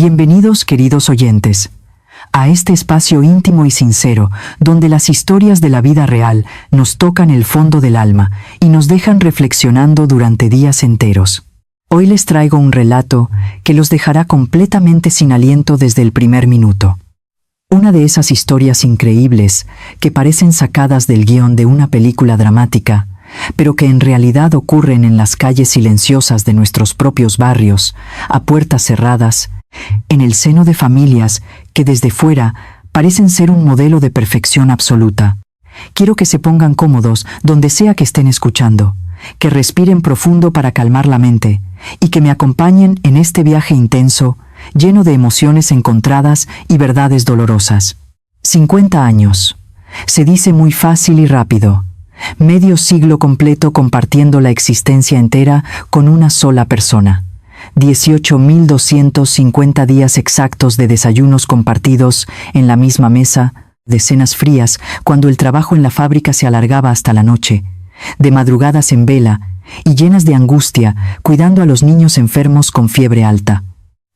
Bienvenidos, queridos oyentes, a este espacio íntimo y sincero, donde las historias de la vida real nos tocan el fondo del alma y nos dejan reflexionando durante días enteros. Hoy les traigo un relato que los dejará completamente sin aliento desde el primer minuto. Una de esas historias increíbles que parecen sacadas del guión de una película dramática, pero que en realidad ocurren en las calles silenciosas de nuestros propios barrios, a puertas cerradas, en el seno de familias que desde fuera parecen ser un modelo de perfección absoluta. Quiero que se pongan cómodos donde sea que estén escuchando, que respiren profundo para calmar la mente y que me acompañen en este viaje intenso, lleno de emociones encontradas y verdades dolorosas. 50 años. Se dice muy fácil y rápido. Medio siglo completo compartiendo la existencia entera con una sola persona. 18.250 días exactos de desayunos compartidos en la misma mesa, de cenas frías cuando el trabajo en la fábrica se alargaba hasta la noche, de madrugadas en vela y llenas de angustia cuidando a los niños enfermos con fiebre alta.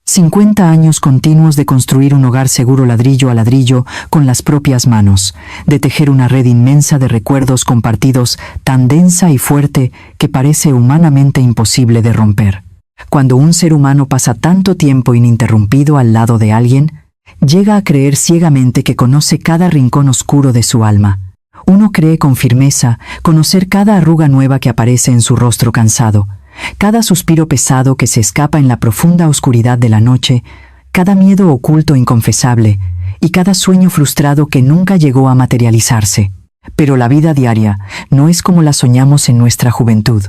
50 años continuos de construir un hogar seguro ladrillo a ladrillo con las propias manos, de tejer una red inmensa de recuerdos compartidos tan densa y fuerte que parece humanamente imposible de romper. Cuando un ser humano pasa tanto tiempo ininterrumpido al lado de alguien, llega a creer ciegamente que conoce cada rincón oscuro de su alma. Uno cree con firmeza conocer cada arruga nueva que aparece en su rostro cansado, cada suspiro pesado que se escapa en la profunda oscuridad de la noche, cada miedo oculto e inconfesable, y cada sueño frustrado que nunca llegó a materializarse. Pero la vida diaria no es como la soñamos en nuestra juventud.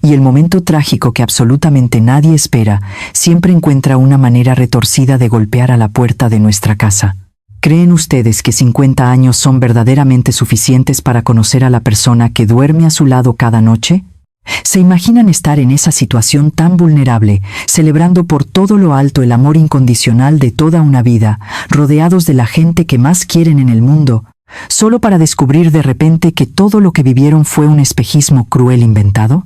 Y el momento trágico que absolutamente nadie espera siempre encuentra una manera retorcida de golpear a la puerta de nuestra casa. ¿Creen ustedes que 50 años son verdaderamente suficientes para conocer a la persona que duerme a su lado cada noche? ¿Se imaginan estar en esa situación tan vulnerable, celebrando por todo lo alto el amor incondicional de toda una vida, rodeados de la gente que más quieren en el mundo, solo para descubrir de repente que todo lo que vivieron fue un espejismo cruel inventado?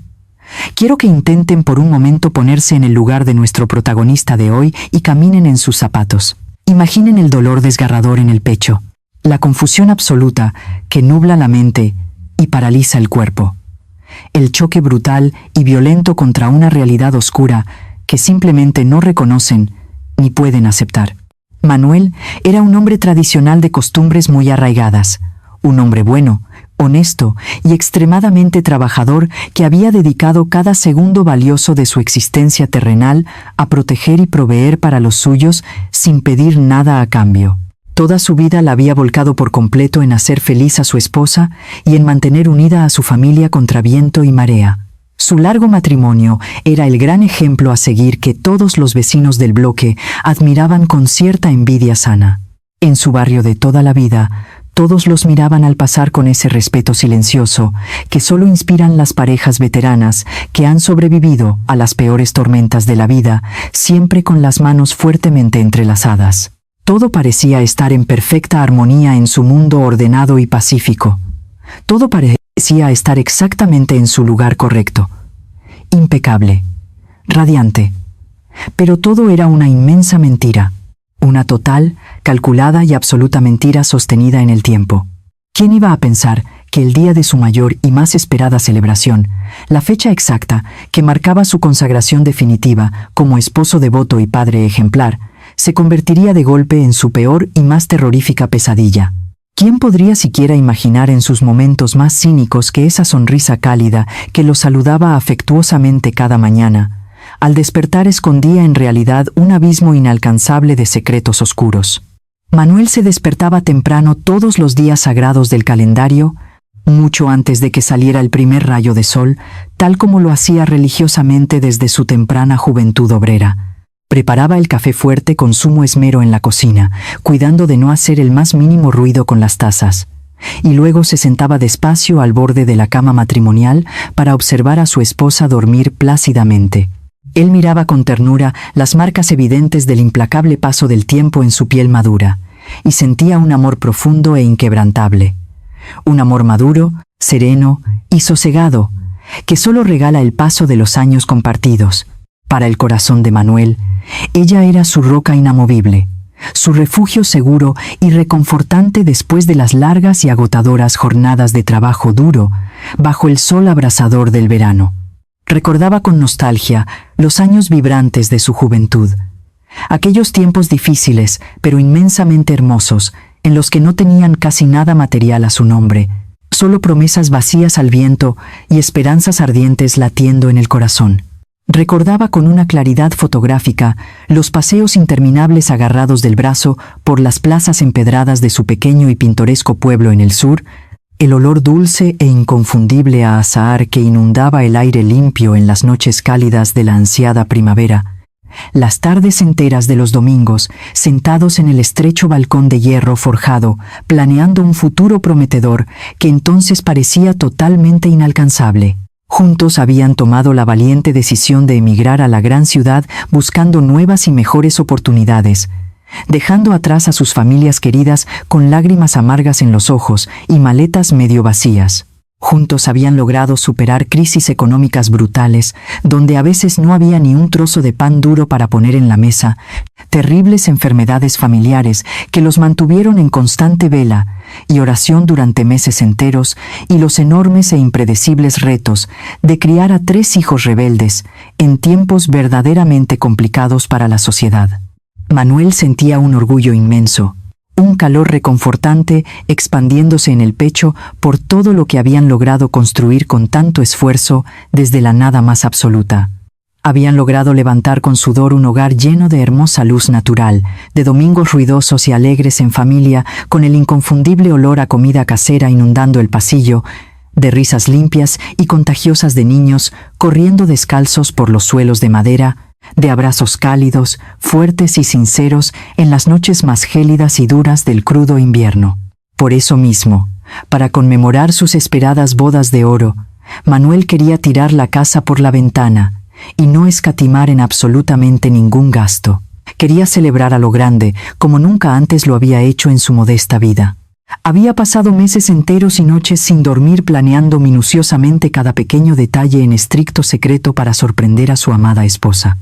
Quiero que intenten por un momento ponerse en el lugar de nuestro protagonista de hoy y caminen en sus zapatos. Imaginen el dolor desgarrador en el pecho, la confusión absoluta que nubla la mente y paraliza el cuerpo, el choque brutal y violento contra una realidad oscura que simplemente no reconocen ni pueden aceptar. Manuel era un hombre tradicional de costumbres muy arraigadas, un hombre bueno, honesto y extremadamente trabajador que había dedicado cada segundo valioso de su existencia terrenal a proteger y proveer para los suyos sin pedir nada a cambio. Toda su vida la había volcado por completo en hacer feliz a su esposa y en mantener unida a su familia contra viento y marea. Su largo matrimonio era el gran ejemplo a seguir que todos los vecinos del bloque admiraban con cierta envidia sana. En su barrio de toda la vida, todos los miraban al pasar con ese respeto silencioso que solo inspiran las parejas veteranas que han sobrevivido a las peores tormentas de la vida, siempre con las manos fuertemente entrelazadas. Todo parecía estar en perfecta armonía en su mundo ordenado y pacífico. Todo parecía estar exactamente en su lugar correcto. Impecable. Radiante. Pero todo era una inmensa mentira. Una total, calculada y absoluta mentira sostenida en el tiempo. ¿Quién iba a pensar que el día de su mayor y más esperada celebración, la fecha exacta que marcaba su consagración definitiva como esposo devoto y padre ejemplar, se convertiría de golpe en su peor y más terrorífica pesadilla? ¿Quién podría siquiera imaginar en sus momentos más cínicos que esa sonrisa cálida que lo saludaba afectuosamente cada mañana, al despertar escondía en realidad un abismo inalcanzable de secretos oscuros? Manuel se despertaba temprano todos los días sagrados del calendario, mucho antes de que saliera el primer rayo de sol, tal como lo hacía religiosamente desde su temprana juventud obrera. Preparaba el café fuerte con sumo esmero en la cocina, cuidando de no hacer el más mínimo ruido con las tazas, y luego se sentaba despacio al borde de la cama matrimonial para observar a su esposa dormir plácidamente. Él miraba con ternura las marcas evidentes del implacable paso del tiempo en su piel madura, y sentía un amor profundo e inquebrantable. Un amor maduro, sereno y sosegado, que solo regala el paso de los años compartidos, Para el corazón de Manuel, ella era su roca inamovible, su refugio seguro y reconfortante después de las largas y agotadoras jornadas de trabajo duro bajo el sol abrasador del verano. Recordaba con nostalgia los años vibrantes de su juventud, aquellos tiempos difíciles pero inmensamente hermosos, en los que no tenían casi nada material a su nombre, solo promesas vacías al viento y esperanzas ardientes latiendo en el corazón. Recordaba con una claridad fotográfica los paseos interminables agarrados del brazo por las plazas empedradas de su pequeño y pintoresco pueblo en el sur, el olor dulce e inconfundible a azahar que inundaba el aire limpio en las noches cálidas de la ansiada primavera, las tardes enteras de los domingos, sentados en el estrecho balcón de hierro forjado, planeando un futuro prometedor que entonces parecía totalmente inalcanzable. Juntos habían tomado la valiente decisión de emigrar a la gran ciudad buscando nuevas y mejores oportunidades, dejando atrás a sus familias queridas con lágrimas amargas en los ojos y maletas medio vacías. Juntos habían logrado superar crisis económicas brutales, donde a veces no había ni un trozo de pan duro para poner en la mesa, terribles enfermedades familiares que los mantuvieron en constante vela y oración durante meses enteros, y los enormes e impredecibles retos de criar a 3 hijos rebeldes en tiempos verdaderamente complicados para la sociedad. Manuel sentía un orgullo inmenso, un calor reconfortante expandiéndose en el pecho por todo lo que habían logrado construir con tanto esfuerzo desde la nada más absoluta. Habían logrado levantar con sudor un hogar lleno de hermosa luz natural, de domingos ruidosos y alegres en familia, con el inconfundible olor a comida casera inundando el pasillo, de risas limpias y contagiosas de niños corriendo descalzos por los suelos de madera, de abrazos cálidos, fuertes y sinceros en las noches más gélidas y duras del crudo invierno. Por eso mismo, para conmemorar sus esperadas bodas de oro, Manuel quería tirar la casa por la ventana y no escatimar en absolutamente ningún gasto. Quería celebrar a lo grande, como nunca antes lo había hecho en su modesta vida. Había pasado meses enteros y noches sin dormir planeando minuciosamente cada pequeño detalle en estricto secreto para sorprender a su amada esposa.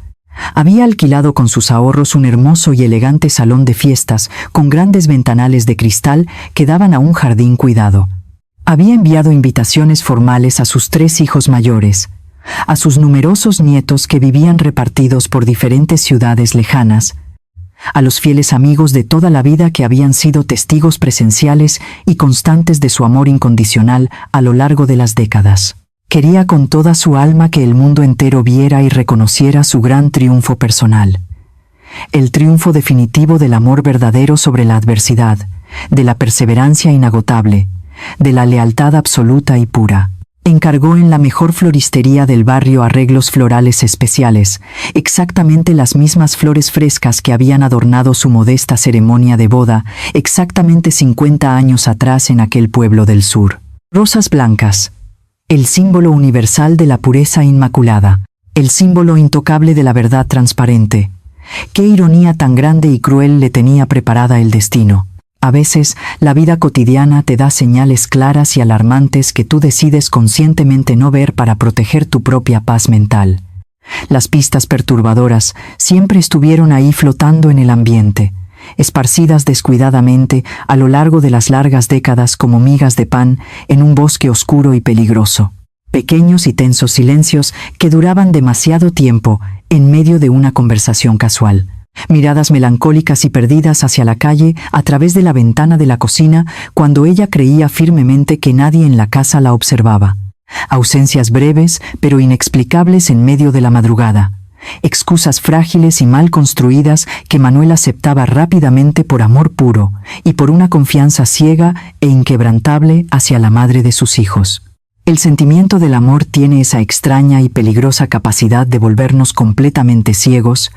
Había alquilado con sus ahorros un hermoso y elegante salón de fiestas con grandes ventanales de cristal que daban a un jardín cuidado. Había enviado invitaciones formales a sus 3 hijos mayores, a sus numerosos nietos que vivían repartidos por diferentes ciudades lejanas, a los fieles amigos de toda la vida que habían sido testigos presenciales y constantes de su amor incondicional a lo largo de las décadas. Quería con toda su alma que el mundo entero viera y reconociera su gran triunfo personal. El triunfo definitivo del amor verdadero sobre la adversidad, de la perseverancia inagotable, de la lealtad absoluta y pura. Encargó en la mejor floristería del barrio arreglos florales especiales, exactamente las mismas flores frescas que habían adornado su modesta ceremonia de boda, exactamente 50 años atrás en aquel pueblo del sur. Rosas blancas, el símbolo universal de la pureza inmaculada, el símbolo intocable de la verdad transparente. Qué ironía tan grande y cruel le tenía preparada el destino. A veces, la vida cotidiana te da señales claras y alarmantes que tú decides conscientemente no ver para proteger tu propia paz mental. Las pistas perturbadoras siempre estuvieron ahí flotando en el ambiente, esparcidas descuidadamente a lo largo de las largas décadas como migas de pan en un bosque oscuro y peligroso. Pequeños y tensos silencios que duraban demasiado tiempo en medio de una conversación casual. Miradas melancólicas y perdidas hacia la calle a través de la ventana de la cocina cuando ella creía firmemente que nadie en la casa la observaba. Ausencias breves pero inexplicables en medio de la madrugada. Excusas frágiles y mal construidas que Manuel aceptaba rápidamente por amor puro y por una confianza ciega e inquebrantable hacia la madre de sus hijos. El sentimiento del amor tiene esa extraña y peligrosa capacidad de volvernos completamente ciegos,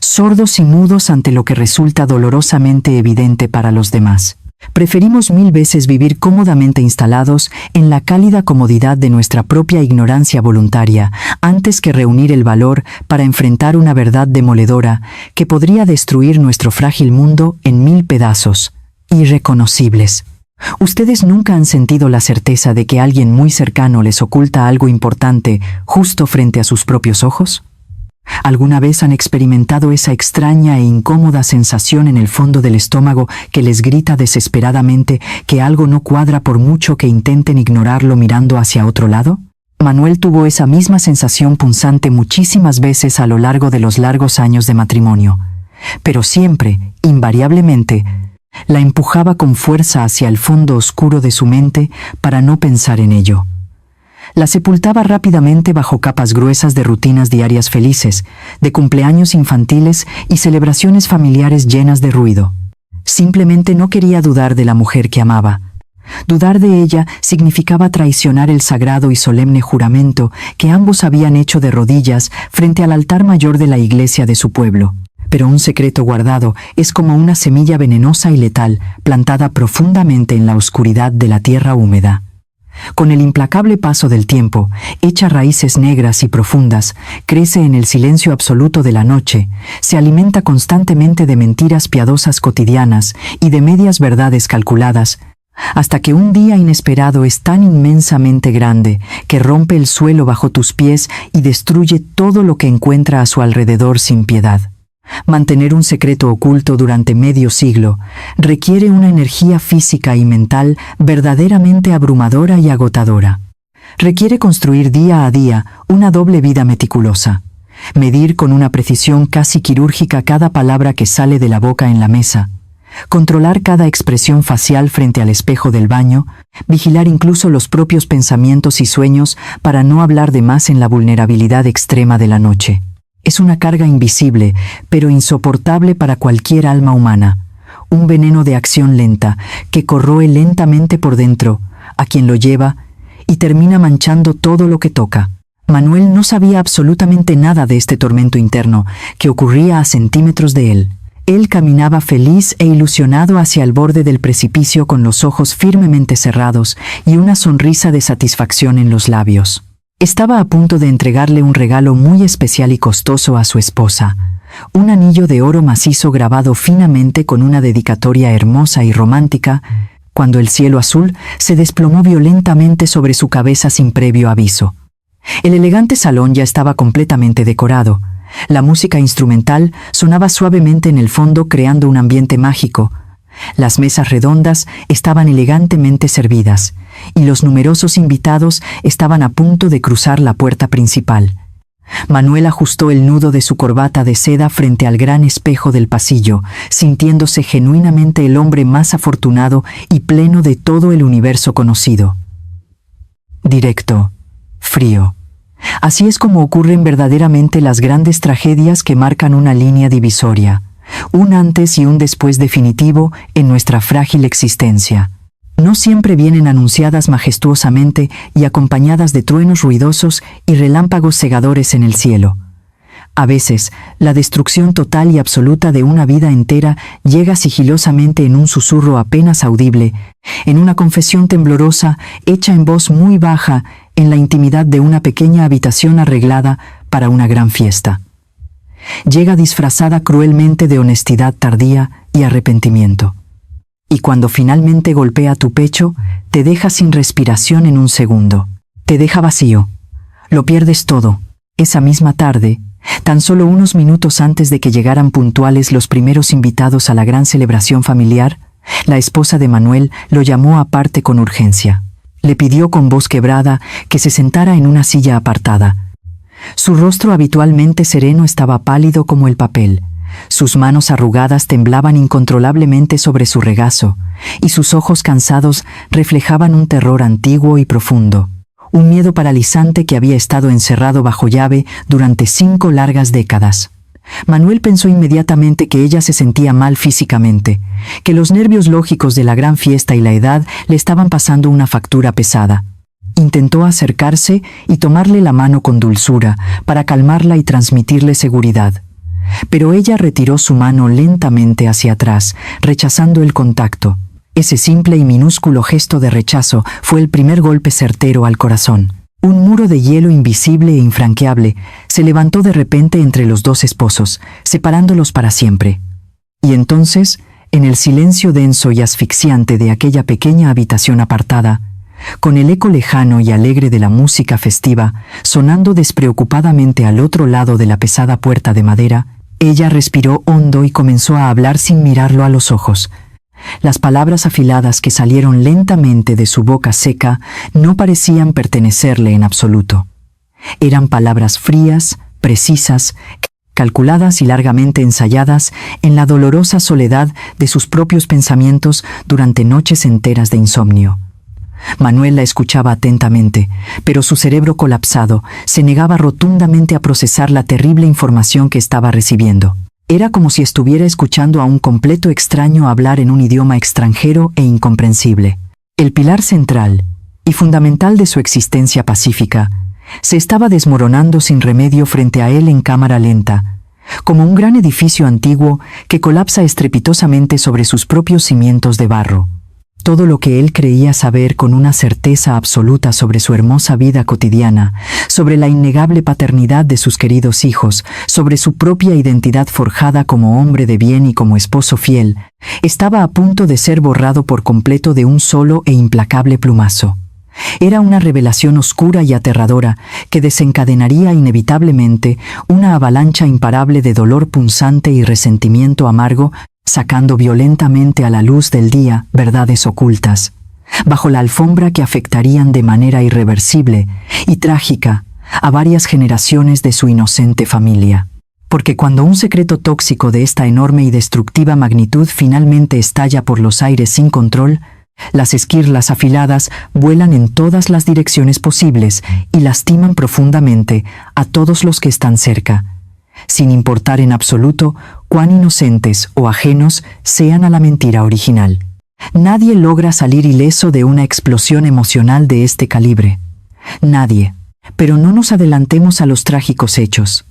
sordos y mudos ante lo que resulta dolorosamente evidente para los demás. Preferimos 1000 veces vivir cómodamente instalados en la cálida comodidad de nuestra propia ignorancia voluntaria, antes que reunir el valor para enfrentar una verdad demoledora que podría destruir nuestro frágil mundo en 1000 pedazos, irreconocibles. ¿Ustedes nunca han sentido la certeza de que alguien muy cercano les oculta algo importante justo frente a sus propios ojos? ¿Alguna vez han experimentado esa extraña e incómoda sensación en el fondo del estómago que les grita desesperadamente que algo no cuadra por mucho que intenten ignorarlo mirando hacia otro lado? Manuel tuvo esa misma sensación punzante muchísimas veces a lo largo de los largos años de matrimonio, pero siempre, invariablemente, la empujaba con fuerza hacia el fondo oscuro de su mente para no pensar en ello. La sepultaba rápidamente bajo capas gruesas de rutinas diarias felices, de cumpleaños infantiles y celebraciones familiares llenas de ruido. Simplemente no quería dudar de la mujer que amaba. Dudar de ella significaba traicionar el sagrado y solemne juramento que ambos habían hecho de rodillas frente al altar mayor de la iglesia de su pueblo. Pero un secreto guardado es como una semilla venenosa y letal plantada profundamente en la oscuridad de la tierra húmeda. Con el implacable paso del tiempo, echa raíces negras y profundas, crece en el silencio absoluto de la noche, se alimenta constantemente de mentiras piadosas cotidianas y de medias verdades calculadas, hasta que un día inesperado es tan inmensamente grande que rompe el suelo bajo tus pies y destruye todo lo que encuentra a su alrededor sin piedad. Mantener un secreto oculto durante medio siglo requiere una energía física y mental verdaderamente abrumadora y agotadora. Requiere construir día a día una doble vida meticulosa, medir con una precisión casi quirúrgica cada palabra que sale de la boca en la mesa, controlar cada expresión facial frente al espejo del baño, vigilar incluso los propios pensamientos y sueños para no hablar de más en la vulnerabilidad extrema de la noche. Es una carga invisible, pero insoportable para cualquier alma humana, un veneno de acción lenta que corroe lentamente por dentro a quien lo lleva y termina manchando todo lo que toca. Manuel no sabía absolutamente nada de este tormento interno que ocurría a centímetros de él. Él caminaba feliz e ilusionado hacia el borde del precipicio con los ojos firmemente cerrados y una sonrisa de satisfacción en los labios. Estaba a punto de entregarle un regalo muy especial y costoso a su esposa, un anillo de oro macizo grabado finamente con una dedicatoria hermosa y romántica, cuando el cielo azul se desplomó violentamente sobre su cabeza sin previo aviso. El elegante salón ya estaba completamente decorado. La música instrumental sonaba suavemente en el fondo creando un ambiente mágico. Las mesas redondas estaban elegantemente servidas, y los numerosos invitados estaban a punto de cruzar la puerta principal. Manuel ajustó el nudo de su corbata de seda frente al gran espejo del pasillo, sintiéndose genuinamente el hombre más afortunado y pleno de todo el universo conocido. Directo, frío. Así es como ocurren verdaderamente las grandes tragedias que marcan una línea divisoria, un antes y un después definitivo en nuestra frágil existencia. No siempre vienen anunciadas majestuosamente y acompañadas de truenos ruidosos y relámpagos cegadores en el cielo. A veces, la destrucción total y absoluta de una vida entera llega sigilosamente en un susurro apenas audible, en una confesión temblorosa hecha en voz muy baja en la intimidad de una pequeña habitación arreglada para una gran fiesta. Llega disfrazada cruelmente de honestidad tardía y arrepentimiento. Y cuando finalmente golpea tu pecho, te deja sin respiración en un segundo. Te deja vacío. Lo pierdes todo. Esa misma tarde, tan solo unos minutos antes de que llegaran puntuales los primeros invitados a la gran celebración familiar, la esposa de Manuel lo llamó aparte con urgencia. Le pidió con voz quebrada que se sentara en una silla apartada. Su rostro habitualmente sereno estaba pálido como el papel. Sus manos arrugadas temblaban incontrolablemente sobre su regazo, y sus ojos cansados reflejaban un terror antiguo y profundo, un miedo paralizante que había estado encerrado bajo llave durante 5 largas décadas. Manuel pensó inmediatamente que ella se sentía mal físicamente, que los nervios lógicos de la gran fiesta y la edad le estaban pasando una factura pesada. Intentó acercarse y tomarle la mano con dulzura para calmarla y transmitirle seguridad. Pero ella retiró su mano lentamente hacia atrás, rechazando el contacto. Ese simple y minúsculo gesto de rechazo fue el primer golpe certero al corazón. Un muro de hielo invisible e infranqueable se levantó de repente entre los dos esposos, separándolos para siempre. Y entonces, en el silencio denso y asfixiante de aquella pequeña habitación apartada, con el eco lejano y alegre de la música festiva sonando despreocupadamente al otro lado de la pesada puerta de madera, ella respiró hondo y comenzó a hablar sin mirarlo a los ojos. Las palabras afiladas que salieron lentamente de su boca seca no parecían pertenecerle en absoluto. Eran palabras frías, precisas, calculadas y largamente ensayadas en la dolorosa soledad de sus propios pensamientos durante noches enteras de insomnio. Manuel la escuchaba atentamente, pero su cerebro colapsado se negaba rotundamente a procesar la terrible información que estaba recibiendo. Era como si estuviera escuchando a un completo extraño hablar en un idioma extranjero e incomprensible. El pilar central y fundamental de su existencia pacífica se estaba desmoronando sin remedio frente a él en cámara lenta, como un gran edificio antiguo que colapsa estrepitosamente sobre sus propios cimientos de barro. Todo lo que él creía saber con una certeza absoluta sobre su hermosa vida cotidiana, sobre la innegable paternidad de sus queridos hijos, sobre su propia identidad forjada como hombre de bien y como esposo fiel, estaba a punto de ser borrado por completo de un solo e implacable plumazo. Era una revelación oscura y aterradora que desencadenaría inevitablemente una avalancha imparable de dolor punzante y resentimiento amargo, sacando violentamente a la luz del día verdades ocultas, bajo la alfombra que afectarían de manera irreversible y trágica a varias generaciones de su inocente familia. Porque cuando un secreto tóxico de esta enorme y destructiva magnitud finalmente estalla por los aires sin control, las esquirlas afiladas vuelan en todas las direcciones posibles y lastiman profundamente a todos los que están cerca, sin importar en absoluto cuán inocentes o ajenos sean a la mentira original. Nadie logra salir ileso de una explosión emocional de este calibre. Nadie. Pero no nos adelantemos a los trágicos hechos.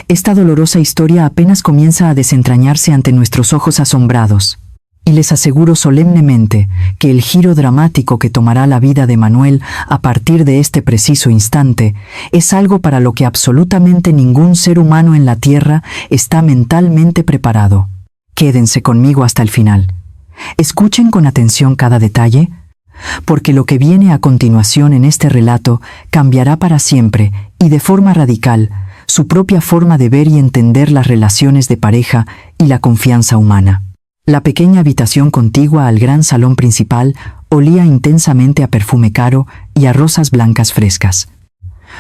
Esta dolorosa historia apenas comienza a desentrañarse ante nuestros ojos asombrados. Y les aseguro solemnemente que el giro dramático que tomará la vida de Manuel a partir de este preciso instante es algo para lo que absolutamente ningún ser humano en la Tierra está mentalmente preparado. Quédense conmigo hasta el final. Escuchen con atención cada detalle, porque lo que viene a continuación en este relato cambiará para siempre y de forma radical su propia forma de ver y entender las relaciones de pareja y la confianza humana. La pequeña habitación contigua al gran salón principal olía intensamente a perfume caro y a rosas blancas frescas.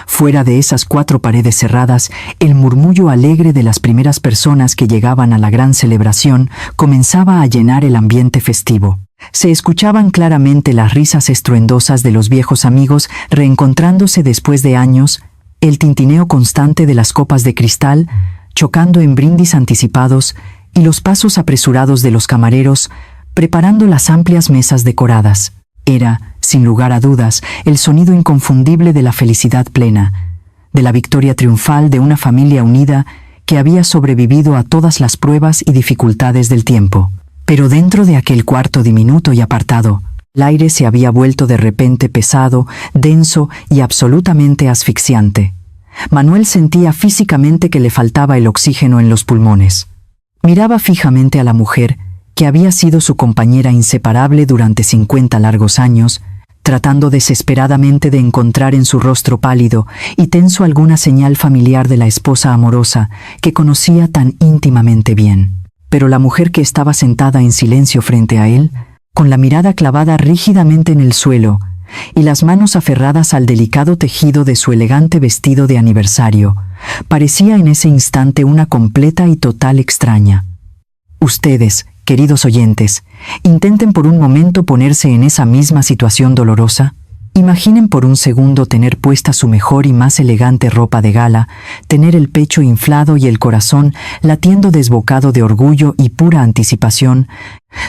Fuera de esas 4 paredes cerradas, el murmullo alegre de las primeras personas que llegaban a la gran celebración comenzaba a llenar el ambiente festivo. Se escuchaban claramente las risas estruendosas de los viejos amigos reencontrándose después de años, el tintineo constante de las copas de cristal, chocando en brindis anticipados, y los pasos apresurados de los camareros, preparando las amplias mesas decoradas. Era, sin lugar a dudas, el sonido inconfundible de la felicidad plena, de la victoria triunfal de una familia unida que había sobrevivido a todas las pruebas y dificultades del tiempo. Pero dentro de aquel cuarto diminuto y apartado, el aire se había vuelto de repente pesado, denso y absolutamente asfixiante. Manuel sentía físicamente que le faltaba el oxígeno en los pulmones. Miraba fijamente a la mujer, que había sido su compañera inseparable durante 50 largos años, tratando desesperadamente de encontrar en su rostro pálido y tenso alguna señal familiar de la esposa amorosa que conocía tan íntimamente bien. Pero la mujer que estaba sentada en silencio frente a él, con la mirada clavada rígidamente en el suelo y las manos aferradas al delicado tejido de su elegante vestido de aniversario, parecía en ese instante una completa y total extraña. Ustedes, queridos oyentes, intenten por un momento ponerse en esa misma situación dolorosa. Imaginen por un segundo tener puesta su mejor y más elegante ropa de gala, tener el pecho inflado y el corazón latiendo desbocado de orgullo y pura anticipación,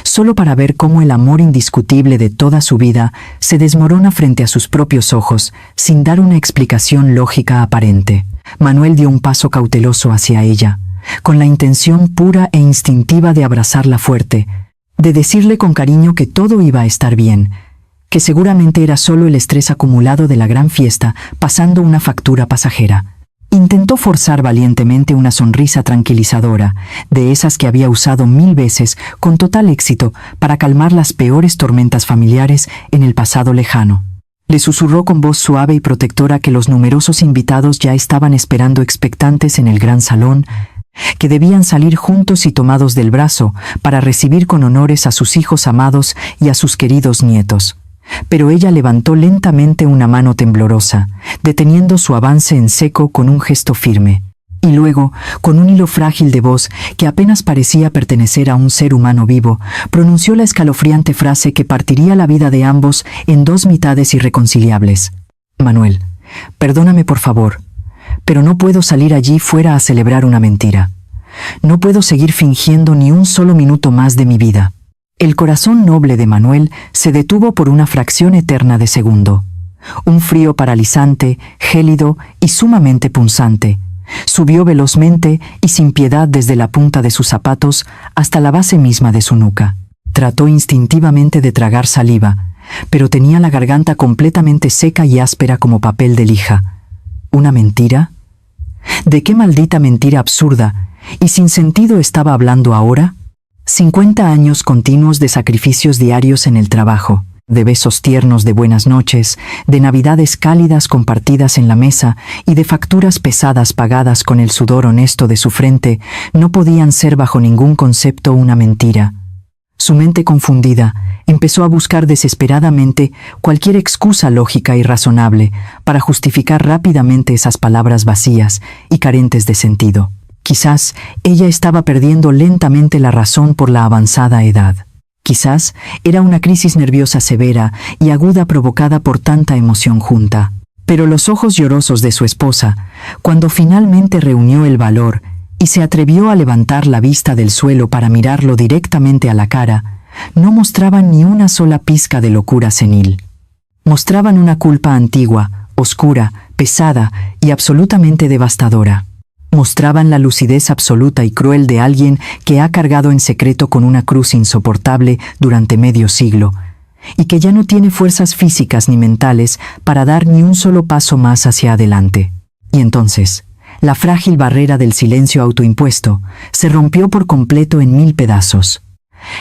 solo para ver cómo el amor indiscutible de toda su vida se desmorona frente a sus propios ojos, sin dar una explicación lógica aparente. Manuel dio un paso cauteloso hacia ella, con la intención pura e instintiva de abrazarla fuerte, de decirle con cariño que todo iba a estar bien, que seguramente era solo el estrés acumulado de la gran fiesta pasando una factura pasajera. Intentó forzar valientemente una sonrisa tranquilizadora, de esas que había usado 1000 veces con total éxito para calmar las peores tormentas familiares en el pasado lejano. Le susurró con voz suave y protectora que los numerosos invitados ya estaban esperando expectantes en el gran salón, que debían salir juntos y tomados del brazo para recibir con honores a sus hijos amados y a sus queridos nietos. Pero ella levantó lentamente una mano temblorosa, deteniendo su avance en seco con un gesto firme. Y luego, con un hilo frágil de voz que apenas parecía pertenecer a un ser humano vivo, pronunció la escalofriante frase que partiría la vida de ambos en 2 mitades irreconciliables. Manuel, perdóname por favor, pero no puedo salir allí fuera a celebrar una mentira. No puedo seguir fingiendo ni un solo minuto más de mi vida. El corazón noble de Manuel se detuvo por una fracción eterna de segundo. Un frío paralizante, gélido y sumamente punzante subió velozmente y sin piedad desde la punta de sus zapatos hasta la base misma de su nuca. Trató instintivamente de tragar saliva, pero tenía la garganta completamente seca y áspera como papel de lija. ¿Una mentira? ¿De qué maldita mentira absurda y sin sentido estaba hablando ahora? 50 años continuos de sacrificios diarios en el trabajo, de besos tiernos de buenas noches, de navidades cálidas compartidas en la mesa y de facturas pesadas pagadas con el sudor honesto de su frente, no podían ser bajo ningún concepto una mentira. Su mente confundida empezó a buscar desesperadamente cualquier excusa lógica y razonable para justificar rápidamente esas palabras vacías y carentes de sentido. Quizás ella estaba perdiendo lentamente la razón por la avanzada edad. Quizás era una crisis nerviosa severa y aguda provocada por tanta emoción junta. Pero los ojos llorosos de su esposa, cuando finalmente reunió el valor y se atrevió a levantar la vista del suelo para mirarlo directamente a la cara, no mostraban ni una sola pizca de locura senil. Mostraban una culpa antigua, oscura, pesada y absolutamente devastadora. Mostraban la lucidez absoluta y cruel de alguien que ha cargado en secreto con una cruz insoportable durante medio siglo, y que ya no tiene fuerzas físicas ni mentales para dar ni un solo paso más hacia adelante. Y entonces, la frágil barrera del silencio autoimpuesto se rompió por completo en 1000 pedazos.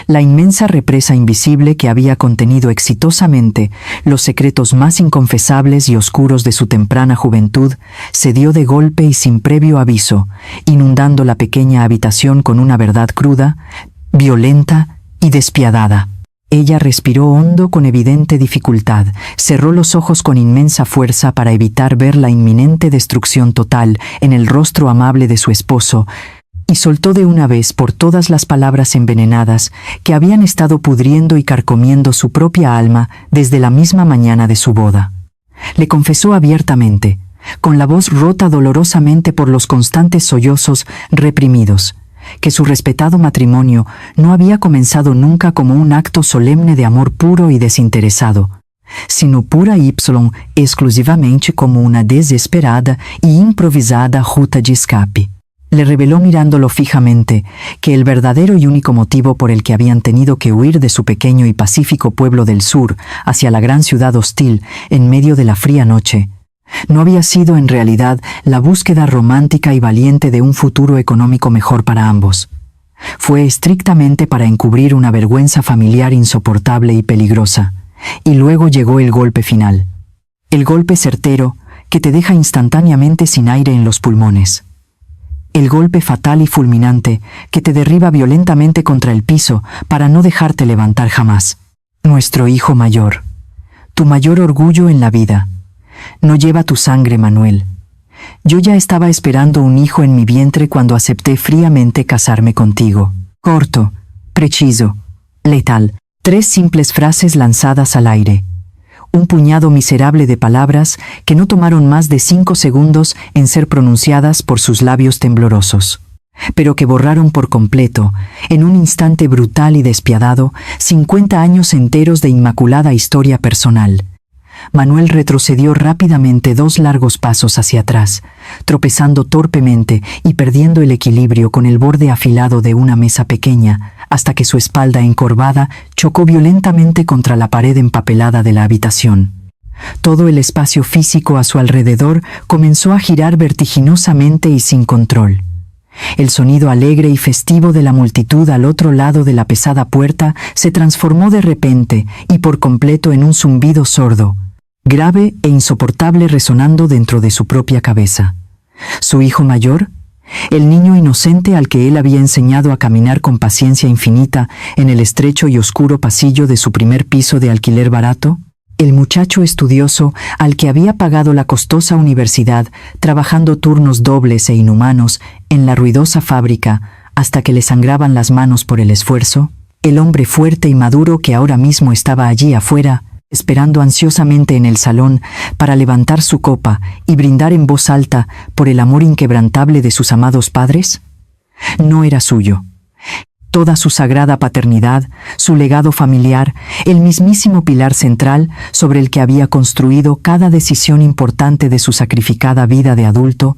La inmensa represa invisible que había contenido exitosamente los secretos más inconfesables y oscuros de su temprana juventud se dio de golpe y sin previo aviso, inundando la pequeña habitación con una verdad cruda, violenta y despiadada. Ella respiró hondo con evidente dificultad, cerró los ojos con inmensa fuerza para evitar ver la inminente destrucción total en el rostro amable de su esposo, y soltó de una vez por todas las palabras envenenadas que habían estado pudriendo y carcomiendo su propia alma desde la misma mañana de su boda. Le confesó abiertamente, con la voz rota dolorosamente por los constantes sollozos reprimidos, que su respetado matrimonio no había comenzado nunca como un acto solemne de amor puro y desinteresado, sino pura y exclusivamente como una desesperada y improvisada ruta de escape. Le reveló mirándolo fijamente que el verdadero y único motivo por el que habían tenido que huir de su pequeño y pacífico pueblo del sur hacia la gran ciudad hostil en medio de la fría noche no había sido en realidad la búsqueda romántica y valiente de un futuro económico mejor para ambos. Fue estrictamente para encubrir una vergüenza familiar insoportable y peligrosa. Y luego llegó el golpe final. El golpe certero que te deja instantáneamente sin aire en los pulmones. El golpe fatal y fulminante que te derriba violentamente contra el piso para no dejarte levantar jamás. Nuestro hijo mayor. Tu mayor orgullo en la vida. No lleva tu sangre, Manuel. Yo ya estaba esperando un hijo en mi vientre cuando acepté fríamente casarme contigo. Corto, preciso, letal. 3 simples frases lanzadas al aire. Un puñado miserable de palabras que no tomaron más de 5 segundos en ser pronunciadas por sus labios temblorosos, pero que borraron por completo, en un instante brutal y despiadado, 50 años enteros de inmaculada historia personal. Manuel retrocedió rápidamente 2 largos pasos hacia atrás, tropezando torpemente y perdiendo el equilibrio con el borde afilado de una mesa pequeña, hasta que su espalda encorvada chocó violentamente contra la pared empapelada de la habitación. Todo el espacio físico a su alrededor comenzó a girar vertiginosamente y sin control. El sonido alegre y festivo de la multitud al otro lado de la pesada puerta se transformó de repente y por completo en un zumbido sordo, grave e insoportable resonando dentro de su propia cabeza. Su hijo mayor, el niño inocente al que él había enseñado a caminar con paciencia infinita en el estrecho y oscuro pasillo de su primer piso de alquiler barato, el muchacho estudioso al que había pagado la costosa universidad trabajando turnos dobles e inhumanos en la ruidosa fábrica hasta que le sangraban las manos por el esfuerzo, el hombre fuerte y maduro que ahora mismo estaba allí afuera, esperando ansiosamente en el salón para levantar su copa y brindar en voz alta por el amor inquebrantable de sus amados padres, no era suyo. Toda su sagrada paternidad, su legado familiar, el mismísimo pilar central sobre el que había construido cada decisión importante de su sacrificada vida de adulto,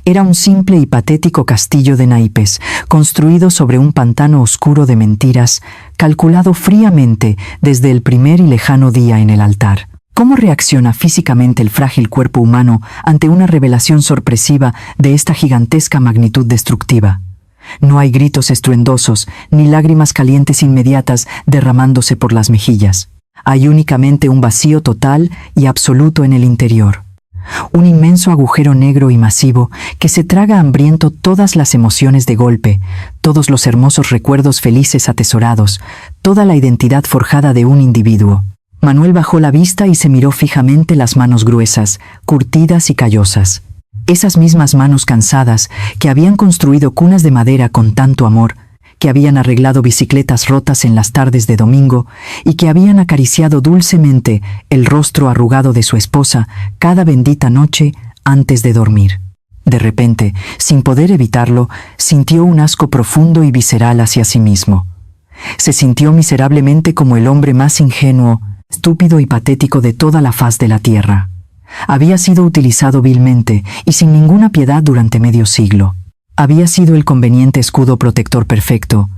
era un simple y patético castillo de naipes, construido sobre un pantano oscuro de mentiras, calculado fríamente desde el primer y lejano día en el altar. ¿Cómo reacciona físicamente el frágil cuerpo humano ante una revelación sorpresiva de esta gigantesca magnitud destructiva? No hay gritos estruendosos, ni lágrimas calientes inmediatas derramándose por las mejillas. Hay únicamente un vacío total y absoluto en el interior. Un inmenso agujero negro y masivo que se traga hambriento todas las emociones de golpe, todos los hermosos recuerdos felices atesorados, toda la identidad forjada de un individuo. Manuel bajó la vista y se miró fijamente las manos gruesas, curtidas y callosas. Esas mismas manos cansadas que habían construido cunas de madera con tanto amor, que habían arreglado bicicletas rotas en las tardes de domingo y que habían acariciado dulcemente el rostro arrugado de su esposa cada bendita noche antes de dormir. De repente, sin poder evitarlo, sintió un asco profundo y visceral hacia sí mismo. Se sintió miserablemente como el hombre más ingenuo, estúpido y patético de toda la faz de la tierra. Había sido utilizado vilmente y sin ninguna piedad durante medio siglo. Había sido el conveniente escudo protector perfecto,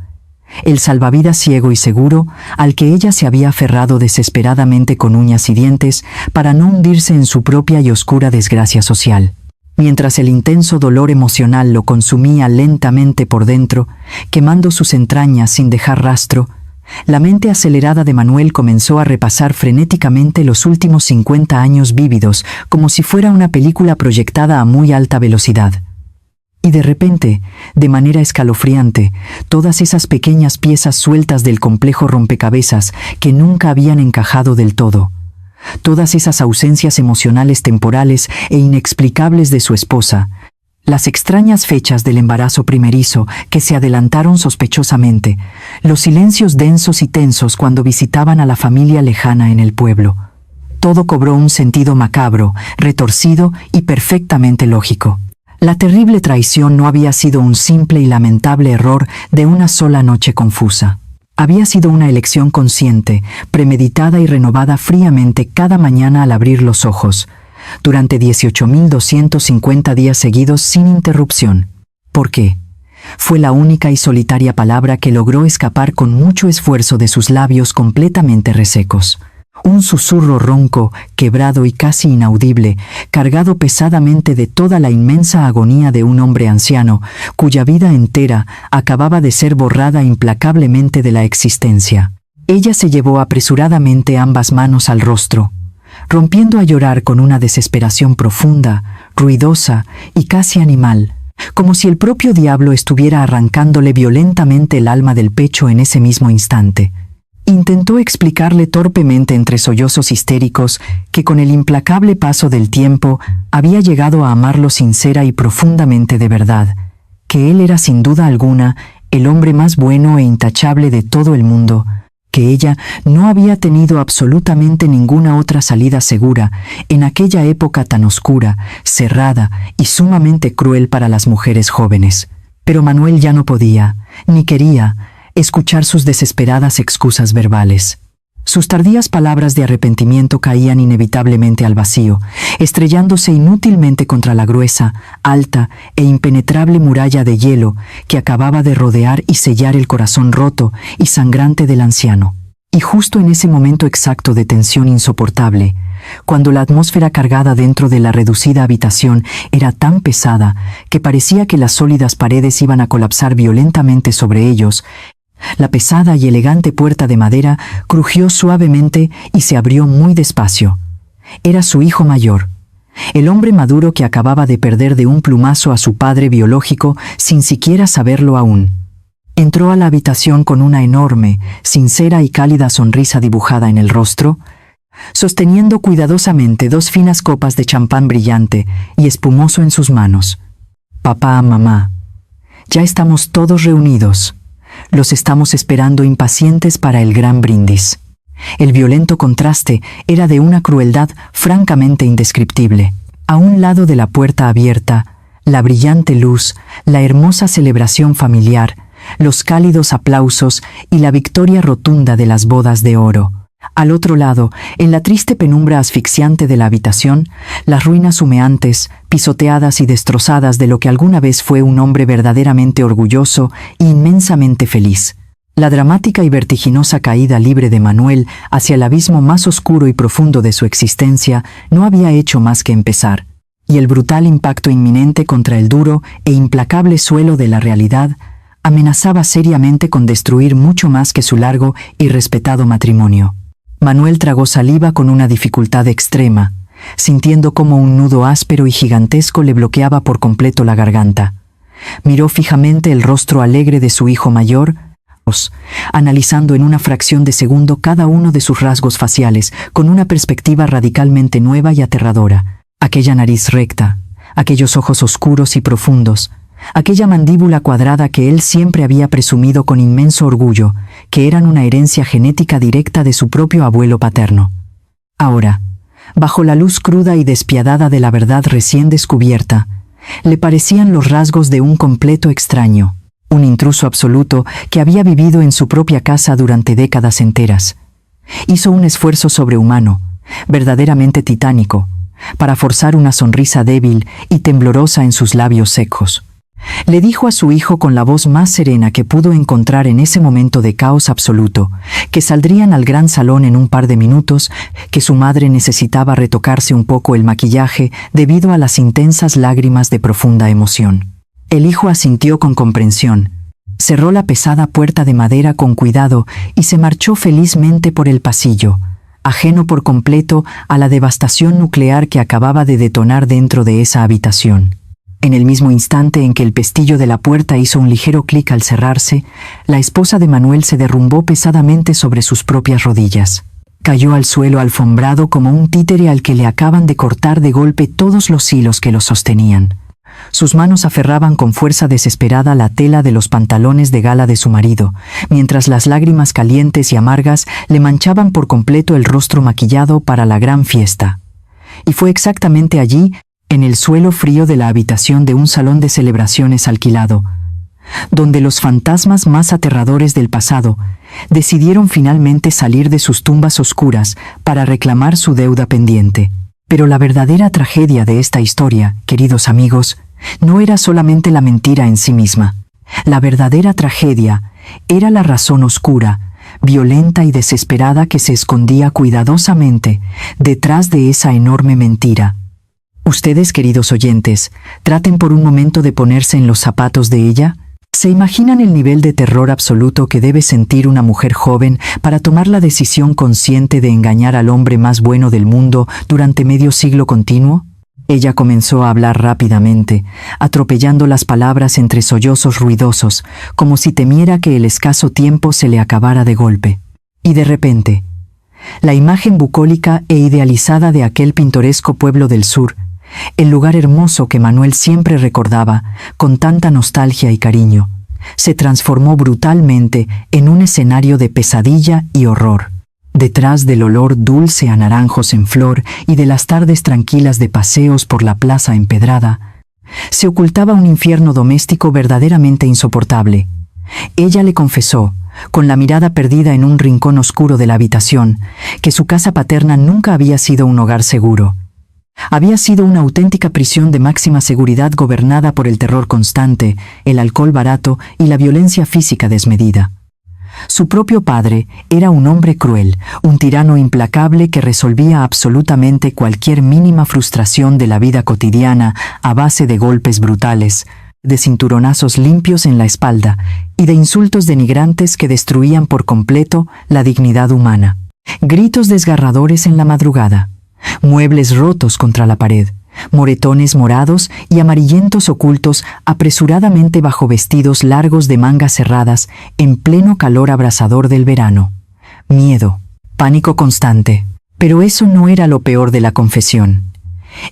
el salvavidas ciego y seguro al que ella se había aferrado desesperadamente con uñas y dientes para no hundirse en su propia y oscura desgracia social. Mientras el intenso dolor emocional lo consumía lentamente por dentro, quemando sus entrañas sin dejar rastro, la mente acelerada de Manuel comenzó a repasar frenéticamente los últimos 50 años vívidos como si fuera una película proyectada a muy alta velocidad. Y de repente, de manera escalofriante, todas esas pequeñas piezas sueltas del complejo rompecabezas que nunca habían encajado del todo, todas esas ausencias emocionales temporales e inexplicables de su esposa, las extrañas fechas del embarazo primerizo que se adelantaron sospechosamente, los silencios densos y tensos cuando visitaban a la familia lejana en el pueblo. Todo cobró un sentido macabro, retorcido y perfectamente lógico. La terrible traición no había sido un simple y lamentable error de una sola noche confusa. Había sido una elección consciente, premeditada y renovada fríamente cada mañana al abrir los ojos, durante 18.250 días seguidos sin interrupción. ¿Por qué? Fue la única y solitaria palabra que logró escapar con mucho esfuerzo de sus labios completamente resecos. Un susurro ronco, quebrado y casi inaudible, cargado pesadamente de toda la inmensa agonía de un hombre anciano, cuya vida entera acababa de ser borrada implacablemente de la existencia. Ella se llevó apresuradamente ambas manos al rostro, rompiendo a llorar con una desesperación profunda, ruidosa y casi animal, como si el propio diablo estuviera arrancándole violentamente el alma del pecho en ese mismo instante. Intentó explicarle torpemente entre sollozos histéricos que con el implacable paso del tiempo había llegado a amarlo sincera y profundamente de verdad, que él era sin duda alguna el hombre más bueno e intachable de todo el mundo, que ella no había tenido absolutamente ninguna otra salida segura en aquella época tan oscura, cerrada y sumamente cruel para las mujeres jóvenes. Pero Manuel ya no podía, ni quería, escuchar sus desesperadas excusas verbales. Sus tardías palabras de arrepentimiento caían inevitablemente al vacío, estrellándose inútilmente contra la gruesa, alta e impenetrable muralla de hielo que acababa de rodear y sellar el corazón roto y sangrante del anciano. Y justo en ese momento exacto de tensión insoportable, cuando la atmósfera cargada dentro de la reducida habitación era tan pesada que parecía que las sólidas paredes iban a colapsar violentamente sobre ellos, la pesada y elegante puerta de madera crujió suavemente y se abrió muy despacio. Era su hijo mayor, el hombre maduro que acababa de perder de un plumazo a su padre biológico sin siquiera saberlo aún. Entró a la habitación con una enorme, sincera y cálida sonrisa dibujada en el rostro, sosteniendo cuidadosamente 2 finas copas de champán brillante y espumoso en sus manos. «Papá, mamá, ya estamos todos reunidos. Los estamos esperando impacientes para el gran brindis». El violento contraste era de una crueldad francamente indescriptible. A un lado de la puerta abierta, la brillante luz, la hermosa celebración familiar, los cálidos aplausos y la victoria rotunda de las bodas de oro. Al otro lado, en la triste penumbra asfixiante de la habitación, las ruinas humeantes, pisoteadas y destrozadas de lo que alguna vez fue un hombre verdaderamente orgulloso e inmensamente feliz. La dramática y vertiginosa caída libre de Manuel hacia el abismo más oscuro y profundo de su existencia no había hecho más que empezar, y el brutal impacto inminente contra el duro e implacable suelo de la realidad amenazaba seriamente con destruir mucho más que su largo y respetado matrimonio. Manuel tragó saliva con una dificultad extrema, sintiendo como un nudo áspero y gigantesco le bloqueaba por completo la garganta. Miró fijamente el rostro alegre de su hijo mayor, analizando en una fracción de segundo cada uno de sus rasgos faciales con una perspectiva radicalmente nueva y aterradora. Aquella nariz recta, aquellos ojos oscuros y profundos, aquella mandíbula cuadrada que él siempre había presumido con inmenso orgullo, que eran una herencia genética directa de su propio abuelo paterno. Ahora, bajo la luz cruda y despiadada de la verdad recién descubierta, le parecían los rasgos de un completo extraño, un intruso absoluto que había vivido en su propia casa durante décadas enteras. Hizo un esfuerzo sobrehumano, verdaderamente titánico, para forzar una sonrisa débil y temblorosa en sus labios secos. Le dijo a su hijo con la voz más serena que pudo encontrar en ese momento de caos absoluto, que saldrían al gran salón en un par de minutos, que su madre necesitaba retocarse un poco el maquillaje debido a las intensas lágrimas de profunda emoción. El hijo asintió con comprensión, cerró la pesada puerta de madera con cuidado y se marchó felizmente por el pasillo, ajeno por completo a la devastación nuclear que acababa de detonar dentro de esa habitación. En el mismo instante en que el pestillo de la puerta hizo un ligero clic al cerrarse, la esposa de Manuel se derrumbó pesadamente sobre sus propias rodillas. Cayó al suelo alfombrado como un títere al que le acaban de cortar de golpe todos los hilos que lo sostenían. Sus manos aferraban con fuerza desesperada la tela de los pantalones de gala de su marido, mientras las lágrimas calientes y amargas le manchaban por completo el rostro maquillado para la gran fiesta. Y fue exactamente allí, en el suelo frío de la habitación de un salón de celebraciones alquilado, donde los fantasmas más aterradores del pasado decidieron finalmente salir de sus tumbas oscuras para reclamar su deuda pendiente. Pero la verdadera tragedia de esta historia, queridos amigos, no era solamente la mentira en sí misma. La verdadera tragedia era la razón oscura, violenta y desesperada que se escondía cuidadosamente detrás de esa enorme mentira. Ustedes, queridos oyentes, traten por un momento de ponerse en los zapatos de ella. ¿Se imaginan el nivel de terror absoluto que debe sentir una mujer joven para tomar la decisión consciente de engañar al hombre más bueno del mundo durante medio siglo continuo? Ella comenzó a hablar rápidamente, atropellando las palabras entre sollozos ruidosos, como si temiera que el escaso tiempo se le acabara de golpe. Y de repente, la imagen bucólica e idealizada de aquel pintoresco pueblo del sur, el lugar hermoso que Manuel siempre recordaba con tanta nostalgia y cariño, se transformó brutalmente en un escenario de pesadilla y horror. Detrás del olor dulce a naranjos en flor y de las tardes tranquilas de paseos por la plaza empedrada, se ocultaba un infierno doméstico verdaderamente insoportable. Ella le confesó, con la mirada perdida en un rincón oscuro de la habitación, que su casa paterna nunca había sido un hogar seguro. Había sido una auténtica prisión de máxima seguridad gobernada por el terror constante, el alcohol barato y la violencia física desmedida. Su propio padre era un hombre cruel, un tirano implacable que resolvía absolutamente cualquier mínima frustración de la vida cotidiana a base de golpes brutales, de cinturonazos limpios en la espalda y de insultos denigrantes que destruían por completo la dignidad humana. Gritos desgarradores en la madrugada, muebles rotos contra la pared, moretones morados y amarillentos ocultos apresuradamente bajo vestidos largos de mangas cerradas en pleno calor abrasador del verano. Miedo, pánico constante. Pero eso no era lo peor de la confesión.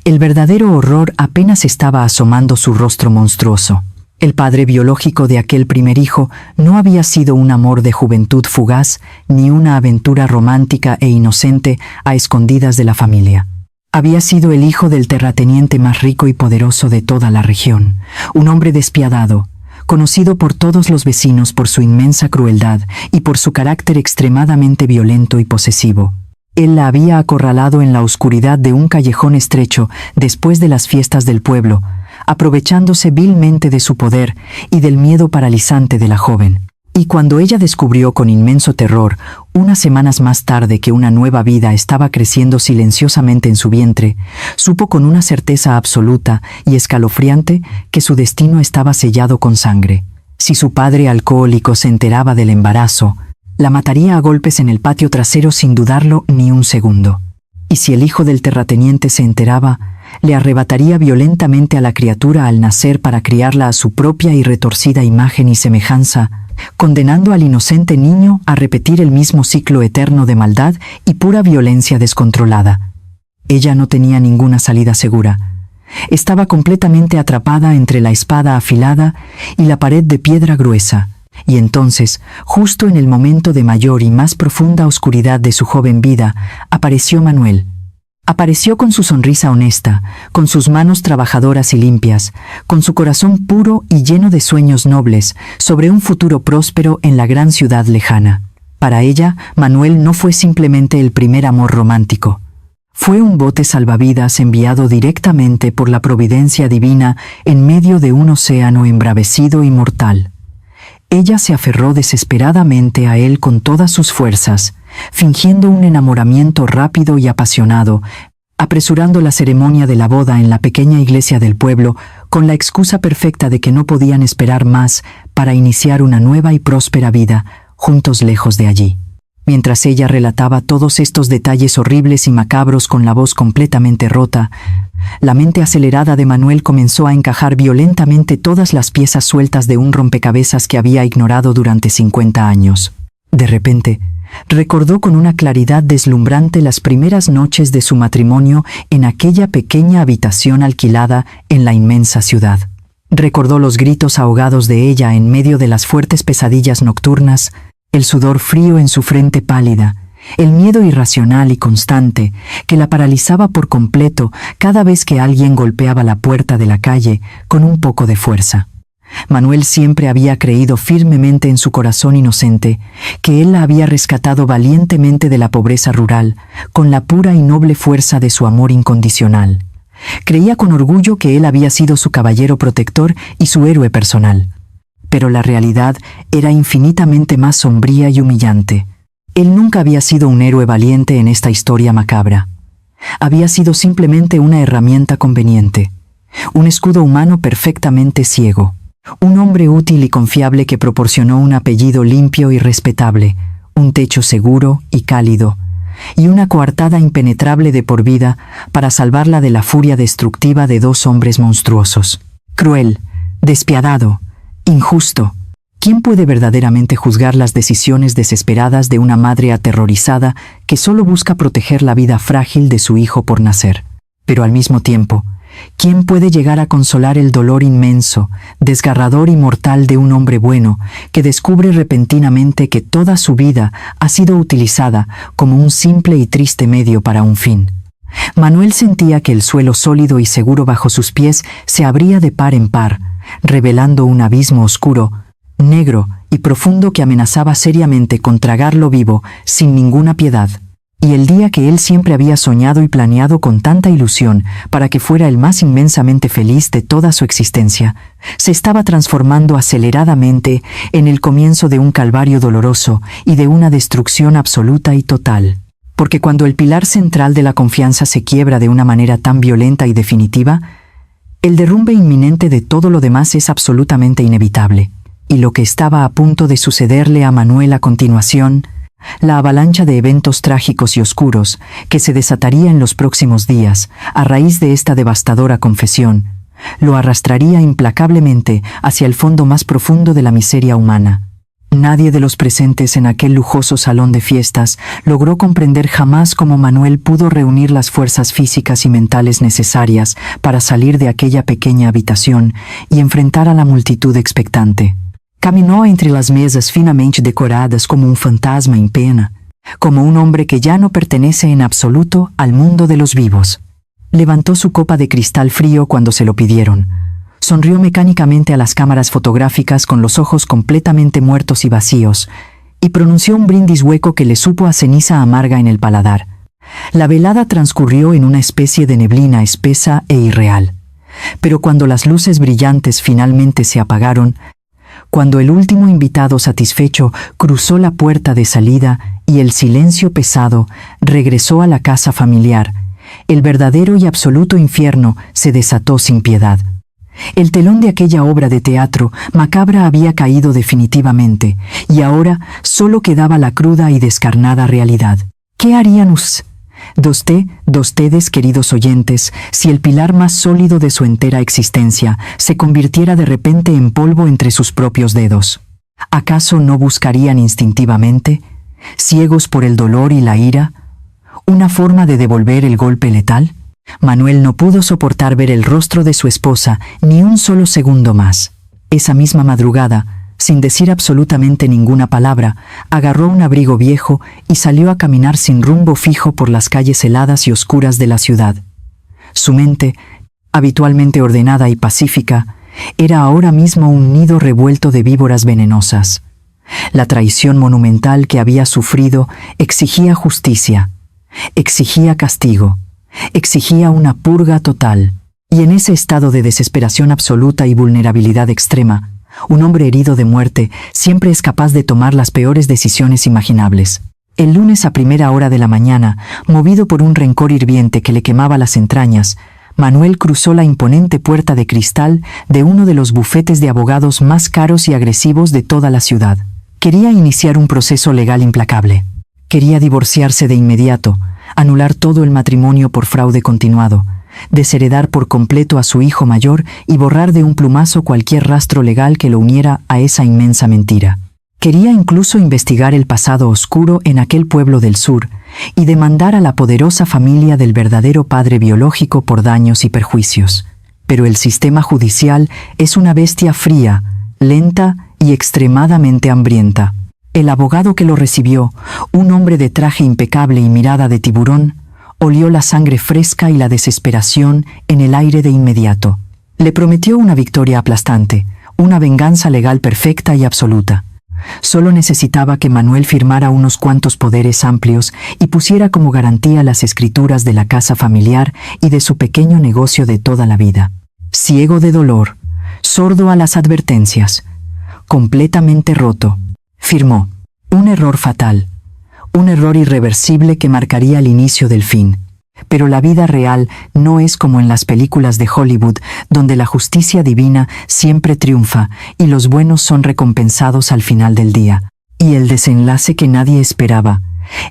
El verdadero horror apenas estaba asomando su rostro monstruoso. El padre biológico de aquel primer hijo no había sido un amor de juventud fugaz ni una aventura romántica e inocente a escondidas de la familia. Había sido el hijo del terrateniente más rico y poderoso de toda la región, un hombre despiadado, conocido por todos los vecinos por su inmensa crueldad y por su carácter extremadamente violento y posesivo. Él la había acorralado en la oscuridad de un callejón estrecho después de las fiestas del pueblo, aprovechándose vilmente de su poder y del miedo paralizante de la joven. Y cuando ella descubrió con inmenso terror, unas semanas más tarde, que una nueva vida estaba creciendo silenciosamente en su vientre, supo con una certeza absoluta y escalofriante que su destino estaba sellado con sangre. Si su padre alcohólico se enteraba del embarazo, la mataría a golpes en el patio trasero sin dudarlo ni un segundo. Y si el hijo del terrateniente se enteraba, le arrebataría violentamente a la criatura al nacer para criarla a su propia y retorcida imagen y semejanza, condenando al inocente niño a repetir el mismo ciclo eterno de maldad y pura violencia descontrolada. Ella no tenía ninguna salida segura. Estaba completamente atrapada entre la espada afilada y la pared de piedra gruesa. Y entonces, justo en el momento de mayor y más profunda oscuridad de su joven vida, apareció Manuel. Apareció con su sonrisa honesta, con sus manos trabajadoras y limpias, con su corazón puro y lleno de sueños nobles, sobre un futuro próspero en la gran ciudad lejana. Para ella, Manuel no fue simplemente el primer amor romántico. Fue un bote salvavidas enviado directamente por la providencia divina en medio de un océano embravecido y mortal. Ella se aferró desesperadamente a él con todas sus fuerzas, fingiendo un enamoramiento rápido y apasionado, apresurando la ceremonia de la boda en la pequeña iglesia del pueblo con la excusa perfecta de que no podían esperar más para iniciar una nueva y próspera vida, juntos lejos de allí. Mientras ella relataba todos estos detalles horribles y macabros con la voz completamente rota, la mente acelerada de Manuel comenzó a encajar violentamente todas las piezas sueltas de un rompecabezas que había ignorado durante 50 años. De repente, recordó con una claridad deslumbrante las primeras noches de su matrimonio en aquella pequeña habitación alquilada en la inmensa ciudad. Recordó los gritos ahogados de ella en medio de las fuertes pesadillas nocturnas, el sudor frío en su frente pálida, el miedo irracional y constante que la paralizaba por completo cada vez que alguien golpeaba la puerta de la calle con un poco de fuerza. Manuel siempre había creído firmemente en su corazón inocente que él la había rescatado valientemente de la pobreza rural con la pura y noble fuerza de su amor incondicional. Creía con orgullo que él había sido su caballero protector y su héroe personal. Pero la realidad era infinitamente más sombría y humillante. Él nunca había sido un héroe valiente en esta historia macabra. Había sido simplemente una herramienta conveniente, un escudo humano perfectamente ciego, un hombre útil y confiable que proporcionó un apellido limpio y respetable, un techo seguro y cálido, y una coartada impenetrable de por vida para salvarla de la furia destructiva de dos hombres monstruosos. Cruel, despiadado, injusto. ¿Quién puede verdaderamente juzgar las decisiones desesperadas de una madre aterrorizada que solo busca proteger la vida frágil de su hijo por nacer? Pero al mismo tiempo, ¿quién puede llegar a consolar el dolor inmenso, desgarrador y mortal de un hombre bueno que descubre repentinamente que toda su vida ha sido utilizada como un simple y triste medio para un fin? Manuel sentía que el suelo sólido y seguro bajo sus pies se abría de par en par, revelando un abismo oscuro, negro y profundo que amenazaba seriamente con tragarlo vivo sin ninguna piedad. Y el día que él siempre había soñado y planeado con tanta ilusión para que fuera el más inmensamente feliz de toda su existencia, se estaba transformando aceleradamente en el comienzo de un calvario doloroso y de una destrucción absoluta y total. Porque cuando el pilar central de la confianza se quiebra de una manera tan violenta y definitiva, el derrumbe inminente de todo lo demás es absolutamente inevitable. Y lo que estaba a punto de sucederle a Manuel a continuación, la avalancha de eventos trágicos y oscuros que se desataría en los próximos días a raíz de esta devastadora confesión, lo arrastraría implacablemente hacia el fondo más profundo de la miseria humana. Nadie de los presentes en aquel lujoso salón de fiestas logró comprender jamás cómo Manuel pudo reunir las fuerzas físicas y mentales necesarias para salir de aquella pequeña habitación y enfrentar a la multitud expectante. Caminó entre las mesas finamente decoradas como un fantasma en pena, como un hombre que ya no pertenece en absoluto al mundo de los vivos. Levantó su copa de cristal frío cuando se lo pidieron. Sonrió mecánicamente a las cámaras fotográficas con los ojos completamente muertos y vacíos, y pronunció un brindis hueco que le supo a ceniza amarga en el paladar. La velada transcurrió en una especie de neblina espesa e irreal. Pero cuando las luces brillantes finalmente se apagaron, cuando el último invitado satisfecho cruzó la puerta de salida y el silencio pesado regresó a la casa familiar, el verdadero y absoluto infierno se desató sin piedad. El telón de aquella obra de teatro macabra había caído definitivamente, y ahora solo quedaba la cruda y descarnada realidad. ¿Qué harían ustedes, queridos oyentes, si el pilar más sólido de su entera existencia se convirtiera de repente en polvo entre sus propios dedos? ¿Acaso no buscarían instintivamente, ciegos por el dolor y la ira, una forma de devolver el golpe letal? Manuel no pudo soportar ver el rostro de su esposa ni un solo segundo más. Esa misma madrugada, sin decir absolutamente ninguna palabra, agarró un abrigo viejo y salió a caminar sin rumbo fijo por las calles heladas y oscuras de la ciudad. Su mente, habitualmente ordenada y pacífica, era ahora mismo un nido revuelto de víboras venenosas. La traición monumental que había sufrido exigía justicia, exigía castigo, exigía una purga total. Y en ese estado de desesperación absoluta y vulnerabilidad extrema, un hombre herido de muerte siempre es capaz de tomar las peores decisiones imaginables. El lunes a primera hora de la mañana, movido por un rencor hirviente que le quemaba las entrañas, Manuel cruzó la imponente puerta de cristal de uno de los bufetes de abogados más caros y agresivos de toda la ciudad. Quería iniciar un proceso legal implacable. Quería divorciarse de inmediato, anular todo el matrimonio por fraude continuado, desheredar por completo a su hijo mayor y borrar de un plumazo cualquier rastro legal que lo uniera a esa inmensa mentira. Quería incluso investigar el pasado oscuro en aquel pueblo del sur y demandar a la poderosa familia del verdadero padre biológico por daños y perjuicios. Pero el sistema judicial es una bestia fría, lenta y extremadamente hambrienta. El abogado que lo recibió, un hombre de traje impecable y mirada de tiburón, olió la sangre fresca y la desesperación en el aire de inmediato. Le prometió una victoria aplastante, una venganza legal perfecta y absoluta. Solo necesitaba que Manuel firmara unos cuantos poderes amplios y pusiera como garantía las escrituras de la casa familiar y de su pequeño negocio de toda la vida. Ciego de dolor, sordo a las advertencias, completamente roto, firmó. Un error fatal, un error irreversible que marcaría el inicio del fin. Pero la vida real no es como en las películas de Hollywood, donde la justicia divina siempre triunfa y los buenos son recompensados al final del día. Y el desenlace que nadie esperaba,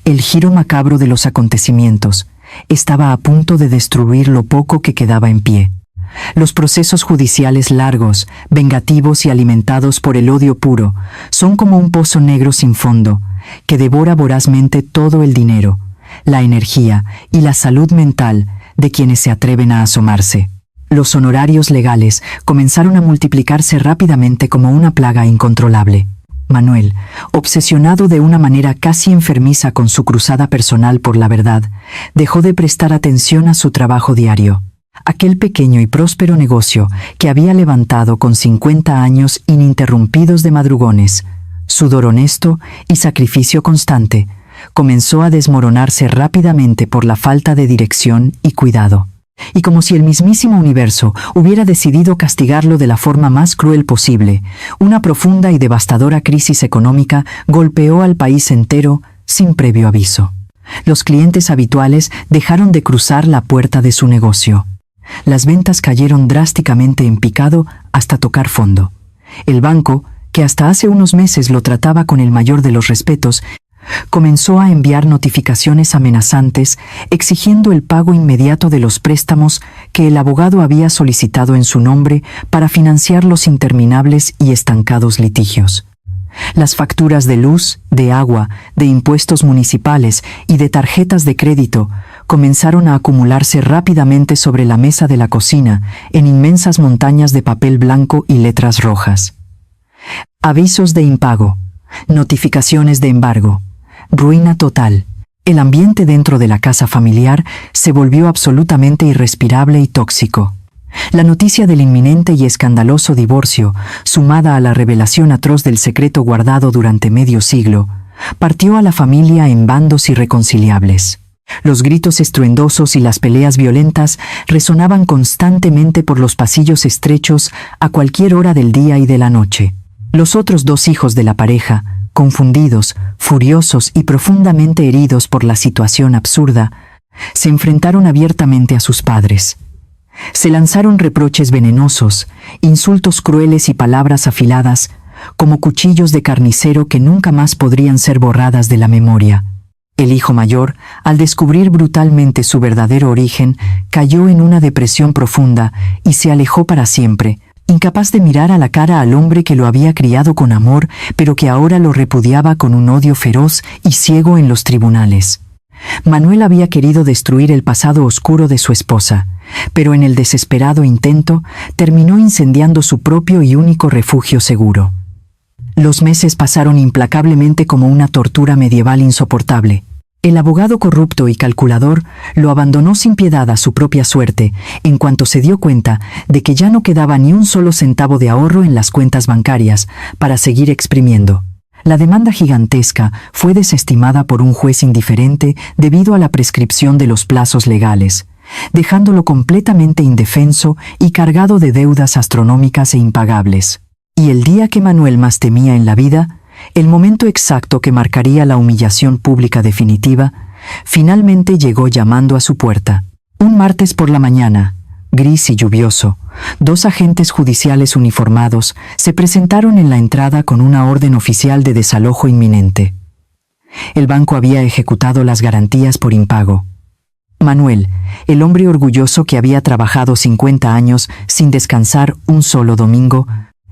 el giro macabro de los acontecimientos, estaba a punto de destruir lo poco que quedaba en pie. Los procesos judiciales largos, vengativos y alimentados por el odio puro, son como un pozo negro sin fondo, que devora vorazmente todo el dinero, la energía y la salud mental de quienes se atreven a asomarse. Los honorarios legales comenzaron a multiplicarse rápidamente como una plaga incontrolable. Manuel, obsesionado de una manera casi enfermiza con su cruzada personal por la verdad, dejó de prestar atención a su trabajo diario. Aquel pequeño y próspero negocio que había levantado con 50 años ininterrumpidos de madrugones, sudor honesto y sacrificio constante, comenzó a desmoronarse rápidamente por la falta de dirección y cuidado. Y como si el mismísimo universo hubiera decidido castigarlo de la forma más cruel posible, una profunda y devastadora crisis económica golpeó al país entero sin previo aviso. Los clientes habituales dejaron de cruzar la puerta de su negocio. Las ventas cayeron drásticamente en picado hasta tocar fondo. El banco, que hasta hace unos meses lo trataba con el mayor de los respetos, comenzó a enviar notificaciones amenazantes exigiendo el pago inmediato de los préstamos que el abogado había solicitado en su nombre para financiar los interminables y estancados litigios. Las facturas de luz, de agua, de impuestos municipales y de tarjetas de crédito comenzaron a acumularse rápidamente sobre la mesa de la cocina en inmensas montañas de papel blanco y letras rojas. Avisos de impago, notificaciones de embargo, ruina total. El ambiente dentro de la casa familiar se volvió absolutamente irrespirable y tóxico. La noticia del inminente y escandaloso divorcio, sumada a la revelación atroz del secreto guardado durante medio siglo, partió a la familia en bandos irreconciliables. Los gritos estruendosos y las peleas violentas resonaban constantemente por los pasillos estrechos a cualquier hora del día y de la noche. Los otros dos hijos de la pareja, confundidos, furiosos y profundamente heridos por la situación absurda, se enfrentaron abiertamente a sus padres. Se lanzaron reproches venenosos, insultos crueles y palabras afiladas, como cuchillos de carnicero que nunca más podrían ser borradas de la memoria. El hijo mayor, al descubrir brutalmente su verdadero origen, cayó en una depresión profunda y se alejó para siempre, incapaz de mirar a la cara al hombre que lo había criado con amor, pero que ahora lo repudiaba con un odio feroz y ciego en los tribunales. Manuel había querido destruir el pasado oscuro de su esposa, pero en el desesperado intento terminó incendiando su propio y único refugio seguro. Los meses pasaron implacablemente como una tortura medieval insoportable. El abogado corrupto y calculador lo abandonó sin piedad a su propia suerte en cuanto se dio cuenta de que ya no quedaba ni un solo centavo de ahorro en las cuentas bancarias para seguir exprimiendo. La demanda gigantesca fue desestimada por un juez indiferente debido a la prescripción de los plazos legales, dejándolo completamente indefenso y cargado de deudas astronómicas e impagables. Y el día que Manuel más temía en la vida, el momento exacto que marcaría la humillación pública definitiva, finalmente llegó llamando a su puerta. Un martes por la mañana, gris y lluvioso, 2 agentes judiciales uniformados se presentaron en la entrada con una orden oficial de desalojo inminente. El banco había ejecutado las garantías por impago. Manuel, el hombre orgulloso que había trabajado 50 años sin descansar un solo domingo,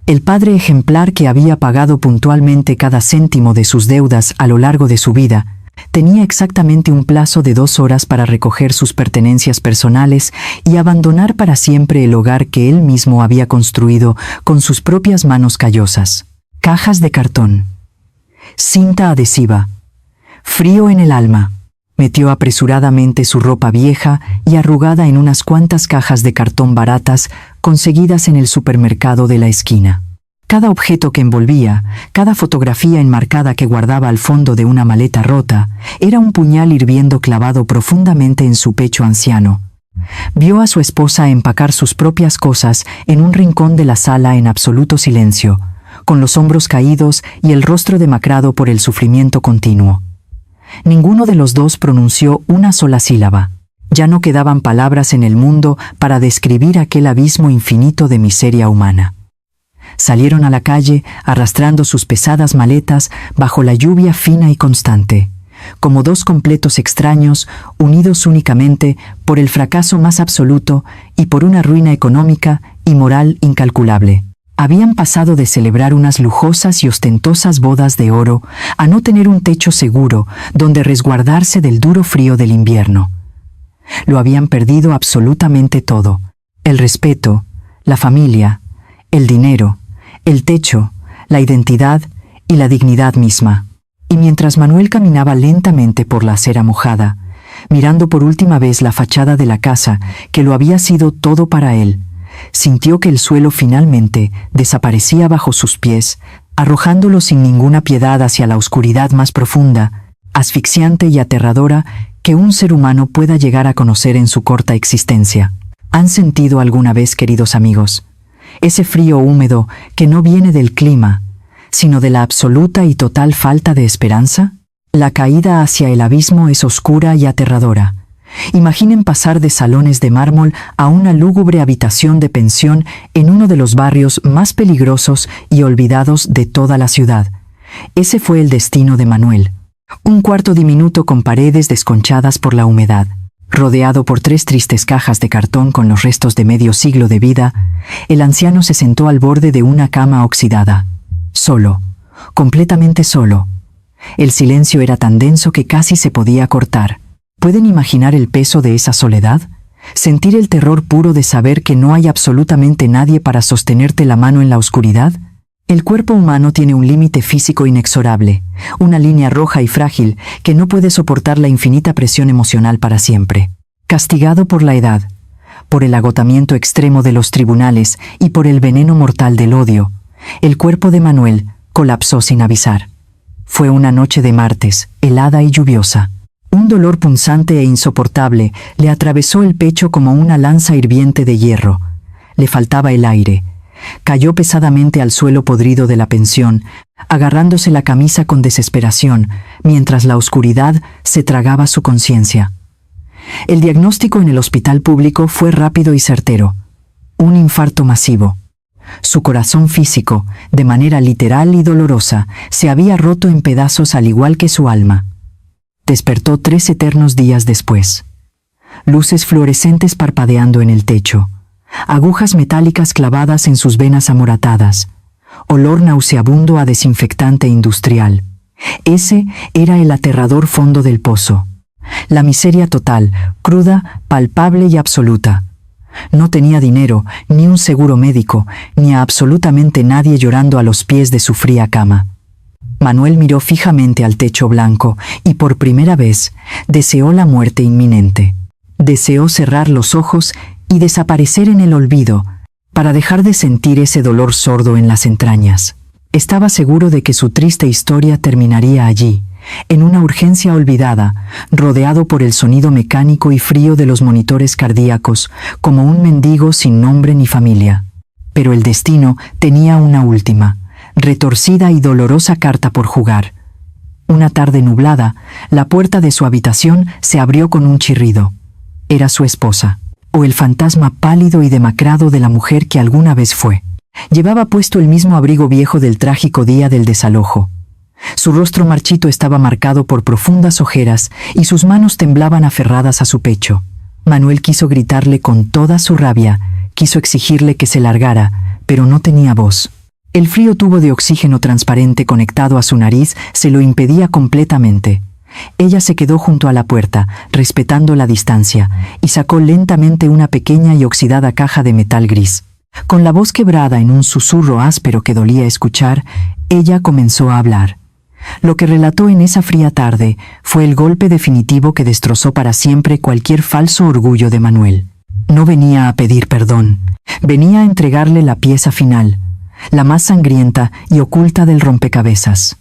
el padre ejemplar que había pagado puntualmente cada céntimo de sus deudas a lo largo de su vida, tenía exactamente un plazo de 2 horas para recoger sus pertenencias personales y abandonar para siempre el hogar que él mismo había construido con sus propias manos callosas. Cajas de cartón, cinta adhesiva, frío en el alma. Metió apresuradamente su ropa vieja y arrugada en unas cuantas cajas de cartón baratas conseguidas en el supermercado de la esquina. Cada objeto que envolvía, cada fotografía enmarcada que guardaba al fondo de una maleta rota, era un puñal hirviendo clavado profundamente en su pecho anciano. Vio a su esposa empacar sus propias cosas en un rincón de la sala en absoluto silencio, con los hombros caídos y el rostro demacrado por el sufrimiento continuo. Ninguno de los dos pronunció una sola sílaba. Ya no quedaban palabras en el mundo para describir aquel abismo infinito de miseria humana. Salieron a la calle arrastrando sus pesadas maletas bajo la lluvia fina y constante, como 2 completos extraños unidos únicamente por el fracaso más absoluto y por una ruina económica y moral incalculable. Habían pasado de celebrar unas lujosas y ostentosas bodas de oro a no tener un techo seguro donde resguardarse del duro frío del invierno. Lo habían perdido absolutamente todo: el respeto, la familia, el dinero, el techo, la identidad y la dignidad misma. Y mientras Manuel caminaba lentamente por la acera mojada, mirando por última vez la fachada de la casa que lo había sido todo para él, sintió que el suelo finalmente desaparecía bajo sus pies, arrojándolo sin ninguna piedad hacia la oscuridad más profunda, asfixiante y aterradora que un ser humano pueda llegar a conocer en su corta existencia. ¿Han sentido alguna vez, queridos amigos, ese frío húmedo que no viene del clima, sino de la absoluta y total falta de esperanza? La caída hacia el abismo es oscura y aterradora. Imaginen pasar de salones de mármol a una lúgubre habitación de pensión en uno de los barrios más peligrosos y olvidados de toda la ciudad. Ese fue el destino de Manuel. Un cuarto diminuto con paredes desconchadas por la humedad. Rodeado por 3 tristes cajas de cartón con los restos de medio siglo de vida, el anciano se sentó al borde de una cama oxidada. Solo, completamente solo. El silencio era tan denso que casi se podía cortar. ¿Pueden imaginar el peso de esa soledad? ¿Sentir el terror puro de saber que no hay absolutamente nadie para sostenerte la mano en la oscuridad? El cuerpo humano tiene un límite físico inexorable, una línea roja y frágil que no puede soportar la infinita presión emocional para siempre. Castigado por la edad, por el agotamiento extremo de los tribunales y por el veneno mortal del odio, el cuerpo de Manuel colapsó sin avisar. Fue una noche de martes, helada y lluviosa. Un dolor punzante e insoportable le atravesó el pecho como una lanza hirviente de hierro. Le faltaba el aire. Cayó pesadamente al suelo podrido de la pensión, agarrándose la camisa con desesperación, mientras la oscuridad se tragaba su conciencia. El diagnóstico en el hospital público fue rápido y certero. Un infarto masivo. Su corazón físico, de manera literal y dolorosa, se había roto en pedazos al igual que su alma. Despertó 3 eternos días después. Luces fluorescentes parpadeando en el techo. Agujas metálicas clavadas en sus venas amoratadas. Olor nauseabundo a desinfectante industrial. Ese era el aterrador fondo del pozo. La miseria total, cruda, palpable y absoluta. No tenía dinero, ni un seguro médico, ni a absolutamente nadie llorando a los pies de su fría cama. Manuel miró fijamente al techo blanco y por primera vez deseó la muerte inminente. Deseó cerrar los ojos y desaparecer en el olvido, para dejar de sentir ese dolor sordo en las entrañas. Estaba seguro de que su triste historia terminaría allí, en una urgencia olvidada, rodeado por el sonido mecánico y frío de los monitores cardíacos, como un mendigo sin nombre ni familia. Pero el destino tenía una última, retorcida y dolorosa carta por jugar. Una tarde nublada, la puerta de su habitación se abrió con un chirrido. Era su esposa, o el fantasma pálido y demacrado de la mujer que alguna vez fue. Llevaba puesto el mismo abrigo viejo del trágico día del desalojo. Su rostro marchito estaba marcado por profundas ojeras y sus manos temblaban aferradas a su pecho. Manuel quiso gritarle con toda su rabia, quiso exigirle que se largara, pero no tenía voz. El frío tubo de oxígeno transparente conectado a su nariz se lo impedía completamente. Ella se quedó junto a la puerta, respetando la distancia, y sacó lentamente una pequeña y oxidada caja de metal gris. Con la voz quebrada en un susurro áspero que dolía escuchar, ella comenzó a hablar. Lo que relató en esa fría tarde fue el golpe definitivo que destrozó para siempre cualquier falso orgullo de Manuel. No venía a pedir perdón, venía a entregarle la pieza final, la más sangrienta y oculta del rompecabezas.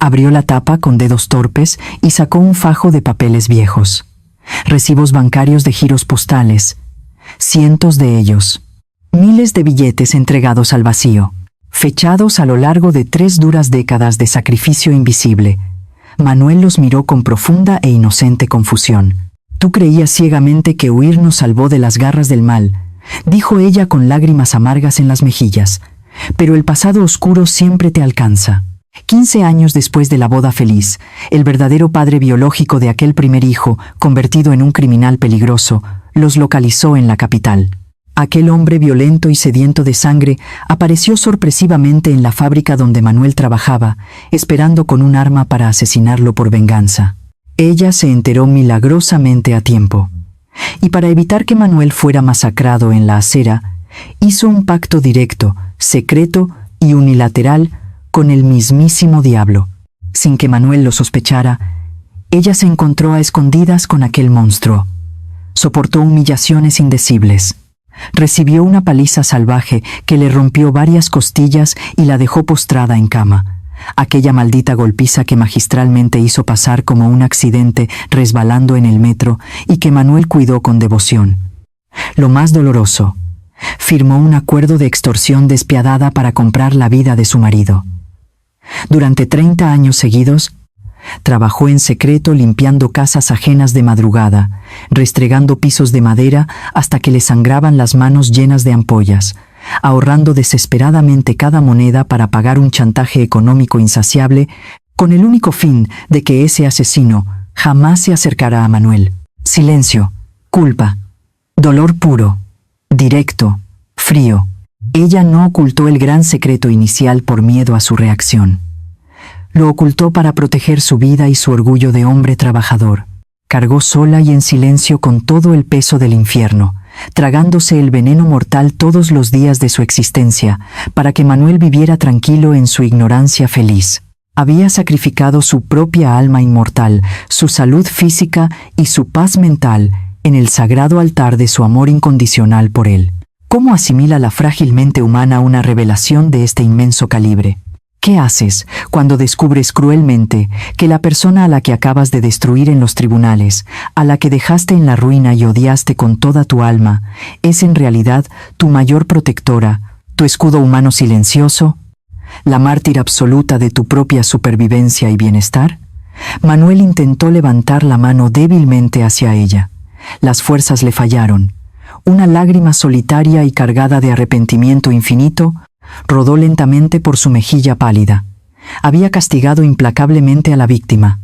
Abrió la tapa con dedos torpes y sacó un fajo de papeles viejos. Recibos bancarios de giros postales, cientos de ellos. Miles de billetes entregados al vacío, fechados a lo largo de 3 duras décadas de sacrificio invisible. Manuel los miró con profunda e inocente confusión. «Tú creías ciegamente que huir nos salvó de las garras del mal», dijo ella con lágrimas amargas en las mejillas. «Pero el pasado oscuro siempre te alcanza». 15 años después de la boda feliz, el verdadero padre biológico de aquel primer hijo, convertido en un criminal peligroso, los localizó en la capital. Aquel hombre violento y sediento de sangre apareció sorpresivamente en la fábrica donde Manuel trabajaba, esperando con un arma para asesinarlo por venganza. Ella se enteró milagrosamente a tiempo. Y para evitar que Manuel fuera masacrado en la acera, hizo un pacto directo, secreto y unilateral con el mismísimo diablo. Sin que Manuel lo sospechara, ella se encontró a escondidas con aquel monstruo. Soportó humillaciones indecibles. Recibió una paliza salvaje que le rompió varias costillas y la dejó postrada en cama, aquella maldita golpiza que magistralmente hizo pasar como un accidente resbalando en el metro y que Manuel cuidó con devoción. Lo más doloroso, firmó un acuerdo de extorsión despiadada para comprar la vida de su marido. Durante 30 años seguidos, trabajó en secreto limpiando casas ajenas de madrugada, restregando pisos de madera hasta que le sangraban las manos llenas de ampollas, ahorrando desesperadamente cada moneda para pagar un chantaje económico insaciable, con el único fin de que ese asesino jamás se acercara a Manuel. Silencio, culpa, dolor puro, directo, frío. Ella no ocultó el gran secreto inicial por miedo a su reacción. Lo ocultó para proteger su vida y su orgullo de hombre trabajador. Cargó sola y en silencio con todo el peso del infierno, tragándose el veneno mortal todos los días de su existencia, para que Manuel viviera tranquilo en su ignorancia feliz. Había sacrificado su propia alma inmortal, su salud física y su paz mental en el sagrado altar de su amor incondicional por él. ¿Cómo asimila la frágil mente humana una revelación de este inmenso calibre? ¿Qué haces cuando descubres cruelmente que la persona a la que acabas de destruir en los tribunales, a la que dejaste en la ruina y odiaste con toda tu alma, es en realidad tu mayor protectora, tu escudo humano silencioso, la mártir absoluta de tu propia supervivencia y bienestar? Manuel intentó levantar la mano débilmente hacia ella. Las fuerzas le fallaron. Una lágrima solitaria y cargada de arrepentimiento infinito rodó lentamente por su mejilla pálida. Había castigado implacablemente a la víctima.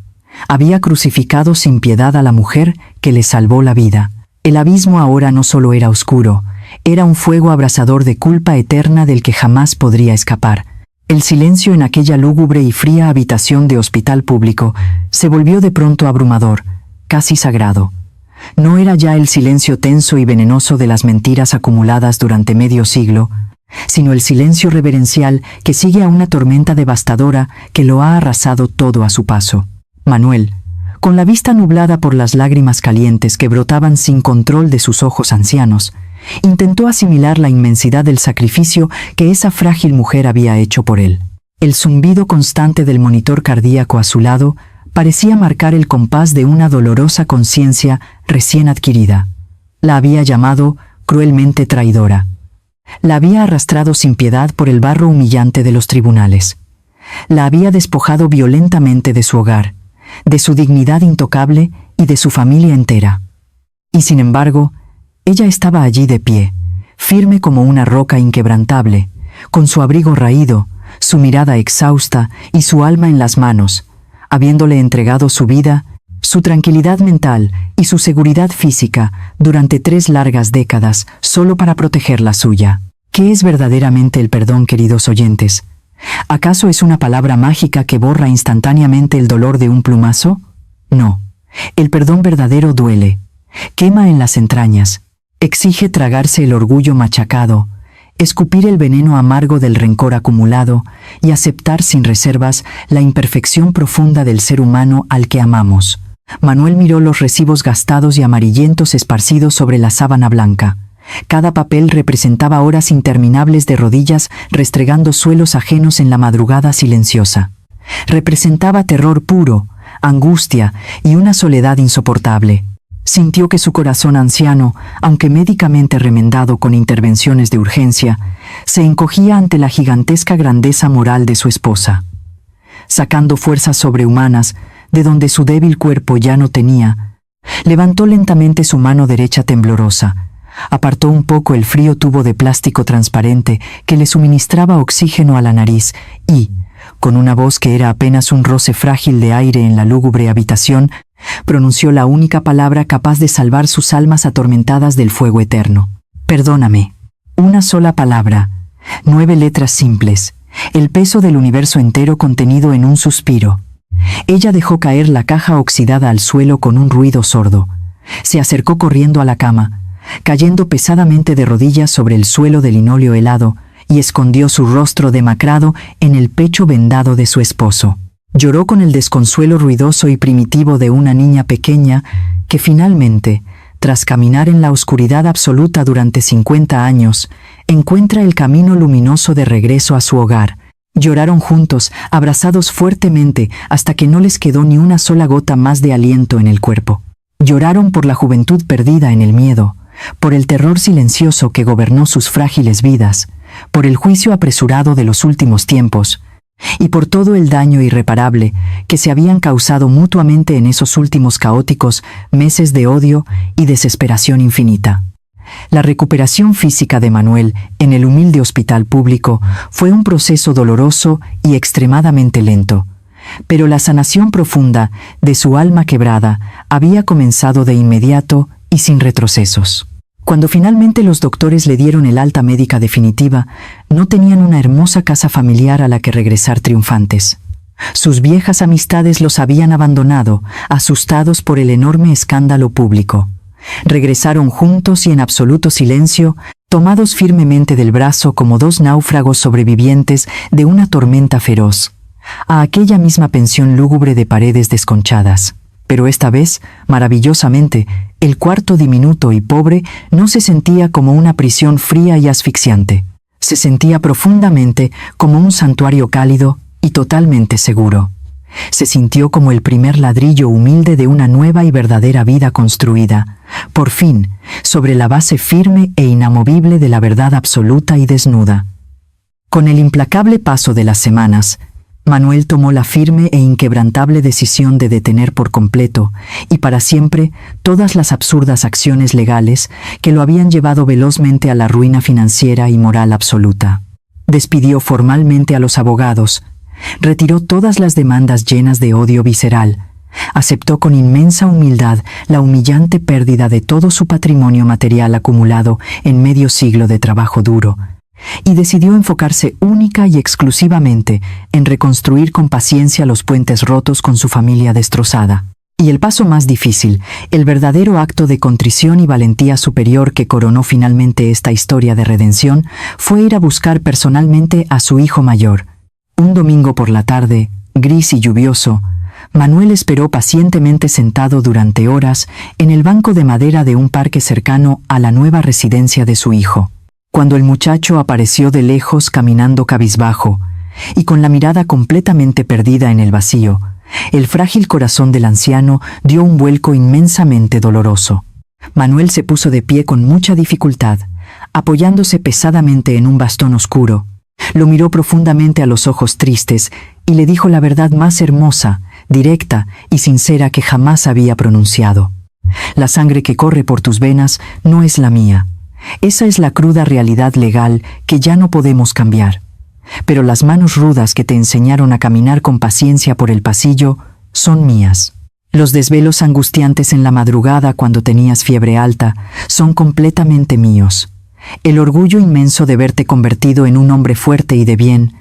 Había crucificado sin piedad a la mujer que le salvó la vida. El abismo ahora no solo era oscuro, era un fuego abrasador de culpa eterna del que jamás podría escapar. El silencio en aquella lúgubre y fría habitación de hospital público se volvió de pronto abrumador, casi sagrado. No era ya el silencio tenso y venenoso de las mentiras acumuladas durante medio siglo, sino el silencio reverencial que sigue a una tormenta devastadora que lo ha arrasado todo a su paso. Manuel, con la vista nublada por las lágrimas calientes que brotaban sin control de sus ojos ancianos, intentó asimilar la inmensidad del sacrificio que esa frágil mujer había hecho por él. El zumbido constante del monitor cardíaco a su lado parecía marcar el compás de una dolorosa conciencia recién adquirida. La había llamado cruelmente traidora. La había arrastrado sin piedad por el barro humillante de los tribunales. La había despojado violentamente de su hogar, de su dignidad intocable y de su familia entera. Y sin embargo, ella estaba allí de pie, firme como una roca inquebrantable, con su abrigo raído, su mirada exhausta y su alma en las manos, habiéndole entregado su vida, su tranquilidad mental y su seguridad física durante 3 largas décadas solo para proteger la suya. ¿Qué es verdaderamente el perdón, queridos oyentes? ¿Acaso es una palabra mágica que borra instantáneamente el dolor de un plumazo? No. El perdón verdadero duele, quema en las entrañas, exige tragarse el orgullo machacado, escupir el veneno amargo del rencor acumulado y aceptar sin reservas la imperfección profunda del ser humano al que amamos. Manuel miró los recibos gastados y amarillentos esparcidos sobre la sábana blanca. Cada papel representaba horas interminables de rodillas restregando suelos ajenos en la madrugada silenciosa. Representaba terror puro, angustia y una soledad insoportable. Sintió que su corazón anciano, aunque médicamente remendado con intervenciones de urgencia, se encogía ante la gigantesca grandeza moral de su esposa. Sacando fuerzas sobrehumanas, de donde su débil cuerpo ya no tenía, levantó lentamente su mano derecha temblorosa, apartó un poco el frío tubo de plástico transparente que le suministraba oxígeno a la nariz y, con una voz que era apenas un roce frágil de aire en la lúgubre habitación, pronunció la única palabra capaz de salvar sus almas atormentadas del fuego eterno. Perdóname. Una sola palabra, 9 letras simples, el peso del universo entero contenido en un suspiro. Ella dejó caer la caja oxidada al suelo con un ruido sordo. Se acercó corriendo a la cama, cayendo pesadamente de rodillas sobre el suelo de linóleo helado, y escondió su rostro demacrado en el pecho vendado de su esposo. Lloró con el desconsuelo ruidoso y primitivo de una niña pequeña que finalmente, tras caminar en la oscuridad absoluta durante 50 años, encuentra el camino luminoso de regreso a su hogar, Lloraron juntos, abrazados fuertemente, hasta que no les quedó ni una sola gota más de aliento en el cuerpo. Lloraron por la juventud perdida en el miedo, por el terror silencioso que gobernó sus frágiles vidas, por el juicio apresurado de los últimos tiempos, y por todo el daño irreparable que se habían causado mutuamente en esos últimos caóticos meses de odio y desesperación infinita. La recuperación física de Manuel en el humilde hospital público fue un proceso doloroso y extremadamente lento, pero la sanación profunda de su alma quebrada había comenzado de inmediato y sin retrocesos. Cuando finalmente los doctores le dieron el alta médica definitiva, no tenían una hermosa casa familiar a la que regresar triunfantes. Sus viejas amistades los habían abandonado, asustados por el enorme escándalo público. Regresaron juntos y en absoluto silencio, tomados firmemente del brazo como dos náufragos sobrevivientes de una tormenta feroz, a aquella misma pensión lúgubre de paredes desconchadas. Pero esta vez, maravillosamente, el cuarto diminuto y pobre no se sentía como una prisión fría y asfixiante. Se sentía profundamente como un santuario cálido y totalmente seguro. Se sintió como el primer ladrillo humilde de una nueva y verdadera vida construida, por fin, sobre la base firme e inamovible de la verdad absoluta y desnuda. Con el implacable paso de las semanas, Manuel tomó la firme e inquebrantable decisión de detener por completo y para siempre todas las absurdas acciones legales que lo habían llevado velozmente a la ruina financiera y moral absoluta. Despidió formalmente a los abogados, retiró todas las demandas llenas de odio visceral, aceptó con inmensa humildad la humillante pérdida de todo su patrimonio material acumulado en medio siglo de trabajo duro, y decidió enfocarse única y exclusivamente en reconstruir con paciencia los puentes rotos con su familia destrozada. Y el paso más difícil, el verdadero acto de contrición y valentía superior que coronó finalmente esta historia de redención, fue ir a buscar personalmente a su hijo mayor. Un domingo por la tarde, gris y lluvioso, Manuel esperó pacientemente sentado durante horas en el banco de madera de un parque cercano a la nueva residencia de su hijo. Cuando el muchacho apareció de lejos caminando cabizbajo y con la mirada completamente perdida en el vacío, el frágil corazón del anciano dio un vuelco inmensamente doloroso. Manuel se puso de pie con mucha dificultad, apoyándose pesadamente en un bastón oscuro. Lo miró profundamente a los ojos tristes y le dijo la verdad más hermosa, directa y sincera que jamás había pronunciado. La sangre que corre por tus venas no es la mía. Esa es la cruda realidad legal que ya no podemos cambiar. Pero las manos rudas que te enseñaron a caminar con paciencia por el pasillo son mías. Los desvelos angustiantes en la madrugada cuando tenías fiebre alta son completamente míos. El orgullo inmenso de verte convertido en un hombre fuerte y de bien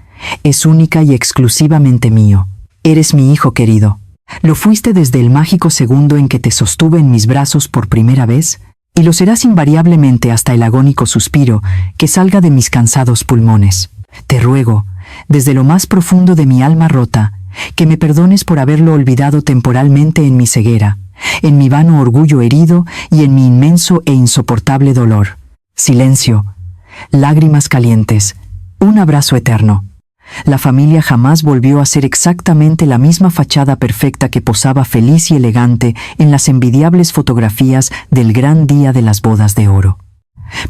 es única y exclusivamente mío. Eres mi hijo querido. Lo fuiste desde el mágico segundo en que te sostuve en mis brazos por primera vez, y lo serás invariablemente hasta el agónico suspiro que salga de mis cansados pulmones. Te ruego, desde lo más profundo de mi alma rota, que me perdones por haberlo olvidado temporalmente en mi ceguera, en mi vano orgullo herido y en mi inmenso e insoportable dolor. Silencio, lágrimas calientes, un abrazo eterno. La familia jamás volvió a ser exactamente la misma fachada perfecta que posaba feliz y elegante en las envidiables fotografías del gran día de las bodas de oro.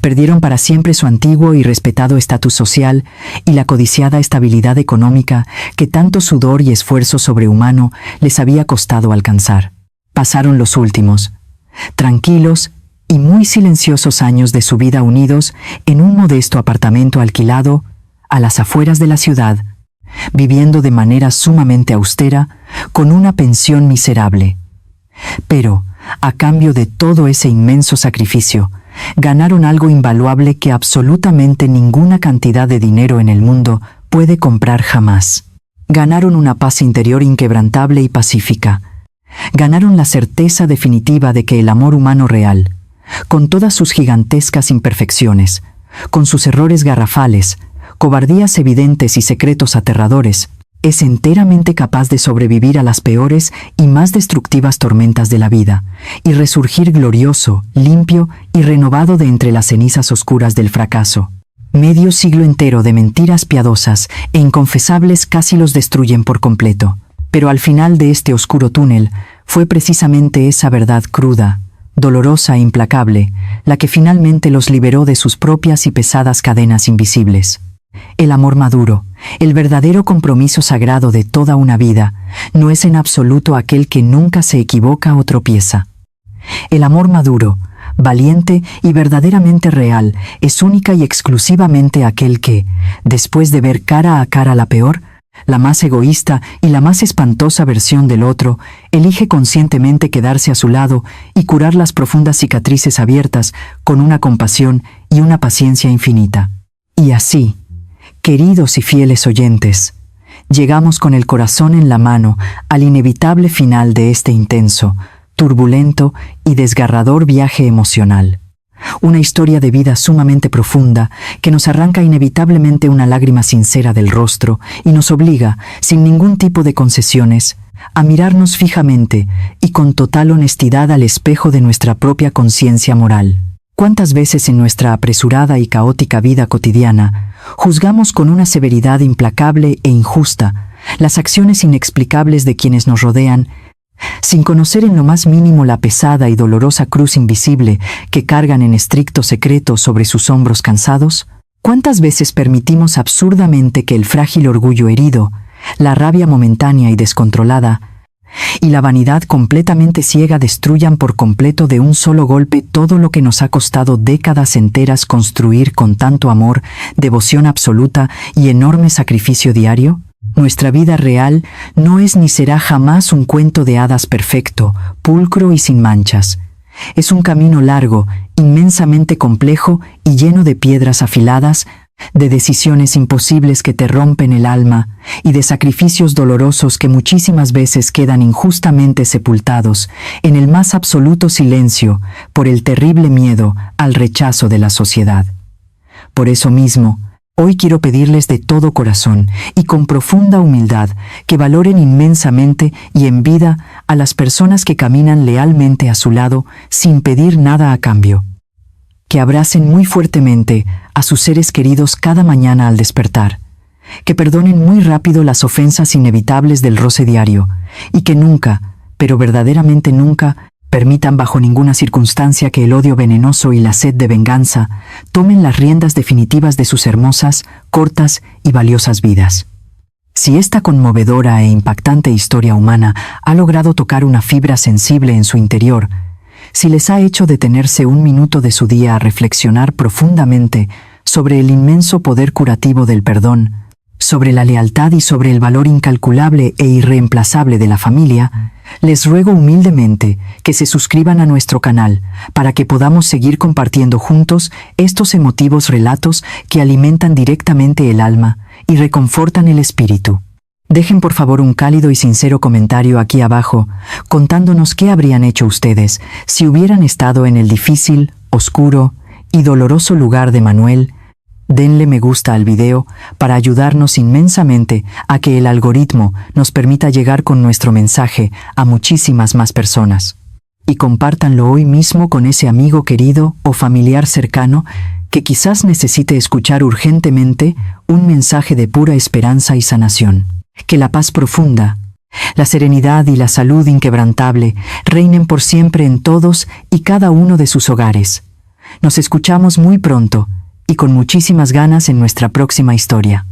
Perdieron para siempre su antiguo y respetado estatus social y la codiciada estabilidad económica que tanto sudor y esfuerzo sobrehumano les había costado alcanzar. Pasaron los últimos, tranquilos y muy silenciosos años de su vida unidos en un modesto apartamento alquilado a las afueras de la ciudad, viviendo de manera sumamente austera, con una pensión miserable. Pero, a cambio de todo ese inmenso sacrificio, ganaron algo invaluable que absolutamente ninguna cantidad de dinero en el mundo puede comprar jamás. Ganaron una paz interior inquebrantable y pacífica. Ganaron la certeza definitiva de que el amor humano real, con todas sus gigantescas imperfecciones, con sus errores garrafales, cobardías evidentes y secretos aterradores, es enteramente capaz de sobrevivir a las peores y más destructivas tormentas de la vida, y resurgir glorioso, limpio y renovado de entre las cenizas oscuras del fracaso. Medio siglo entero de mentiras piadosas e inconfesables casi los destruyen por completo. Pero al final de este oscuro túnel fue precisamente esa verdad cruda, dolorosa e implacable, la que finalmente los liberó de sus propias y pesadas cadenas invisibles. El amor maduro, el verdadero compromiso sagrado de toda una vida, no es en absoluto aquel que nunca se equivoca o tropieza. El amor maduro, valiente y verdaderamente real, es única y exclusivamente aquel que, después de ver cara a cara la peor, la más egoísta y la más espantosa versión del otro, elige conscientemente quedarse a su lado y curar las profundas cicatrices abiertas con una compasión y una paciencia infinita. Y así, queridos y fieles oyentes, llegamos con el corazón en la mano al inevitable final de este intenso, turbulento y desgarrador viaje emocional. Una historia de vida sumamente profunda que nos arranca inevitablemente una lágrima sincera del rostro y nos obliga, sin ningún tipo de concesiones, a mirarnos fijamente y con total honestidad al espejo de nuestra propia conciencia moral. ¿Cuántas veces en nuestra apresurada y caótica vida cotidiana juzgamos con una severidad implacable e injusta las acciones inexplicables de quienes nos rodean, sin conocer en lo más mínimo la pesada y dolorosa cruz invisible que cargan en estricto secreto sobre sus hombros cansados? ¿Cuántas veces permitimos absurdamente que el frágil orgullo herido, la rabia momentánea y descontrolada, y la vanidad completamente ciega destruyan por completo de un solo golpe todo lo que nos ha costado décadas enteras construir con tanto amor, devoción absoluta y enorme sacrificio diario? Nuestra vida real no es ni será jamás un cuento de hadas perfecto, pulcro y sin manchas. Es un camino largo, inmensamente complejo y lleno de piedras afiladas, de decisiones imposibles que te rompen el alma y de sacrificios dolorosos que muchísimas veces quedan injustamente sepultados en el más absoluto silencio por el terrible miedo al rechazo de la sociedad. Por eso mismo, hoy quiero pedirles de todo corazón y con profunda humildad que valoren inmensamente y en vida a las personas que caminan lealmente a su lado sin pedir nada a cambio. Que abracen muy fuertemente a sus seres queridos cada mañana al despertar, que perdonen muy rápido las ofensas inevitables del roce diario y que nunca, pero verdaderamente nunca, permitan bajo ninguna circunstancia que el odio venenoso y la sed de venganza tomen las riendas definitivas de sus hermosas, cortas y valiosas vidas. Si esta conmovedora e impactante historia humana ha logrado tocar una fibra sensible en su interior, si les ha hecho detenerse un minuto de su día a reflexionar profundamente sobre el inmenso poder curativo del perdón, sobre la lealtad y sobre el valor incalculable e irreemplazable de la familia, les ruego humildemente que se suscriban a nuestro canal para que podamos seguir compartiendo juntos estos emotivos relatos que alimentan directamente el alma y reconfortan el espíritu. Dejen por favor un cálido y sincero comentario aquí abajo, contándonos qué habrían hecho ustedes si hubieran estado en el difícil, oscuro y doloroso lugar de Manuel. Denle me gusta al video para ayudarnos inmensamente a que el algoritmo nos permita llegar con nuestro mensaje a muchísimas más personas. Y compártanlo hoy mismo con ese amigo querido o familiar cercano que quizás necesite escuchar urgentemente un mensaje de pura esperanza y sanación. Que la paz profunda, la serenidad y la salud inquebrantable reinen por siempre en todos y cada uno de sus hogares. Nos escuchamos muy pronto y con muchísimas ganas en nuestra próxima historia.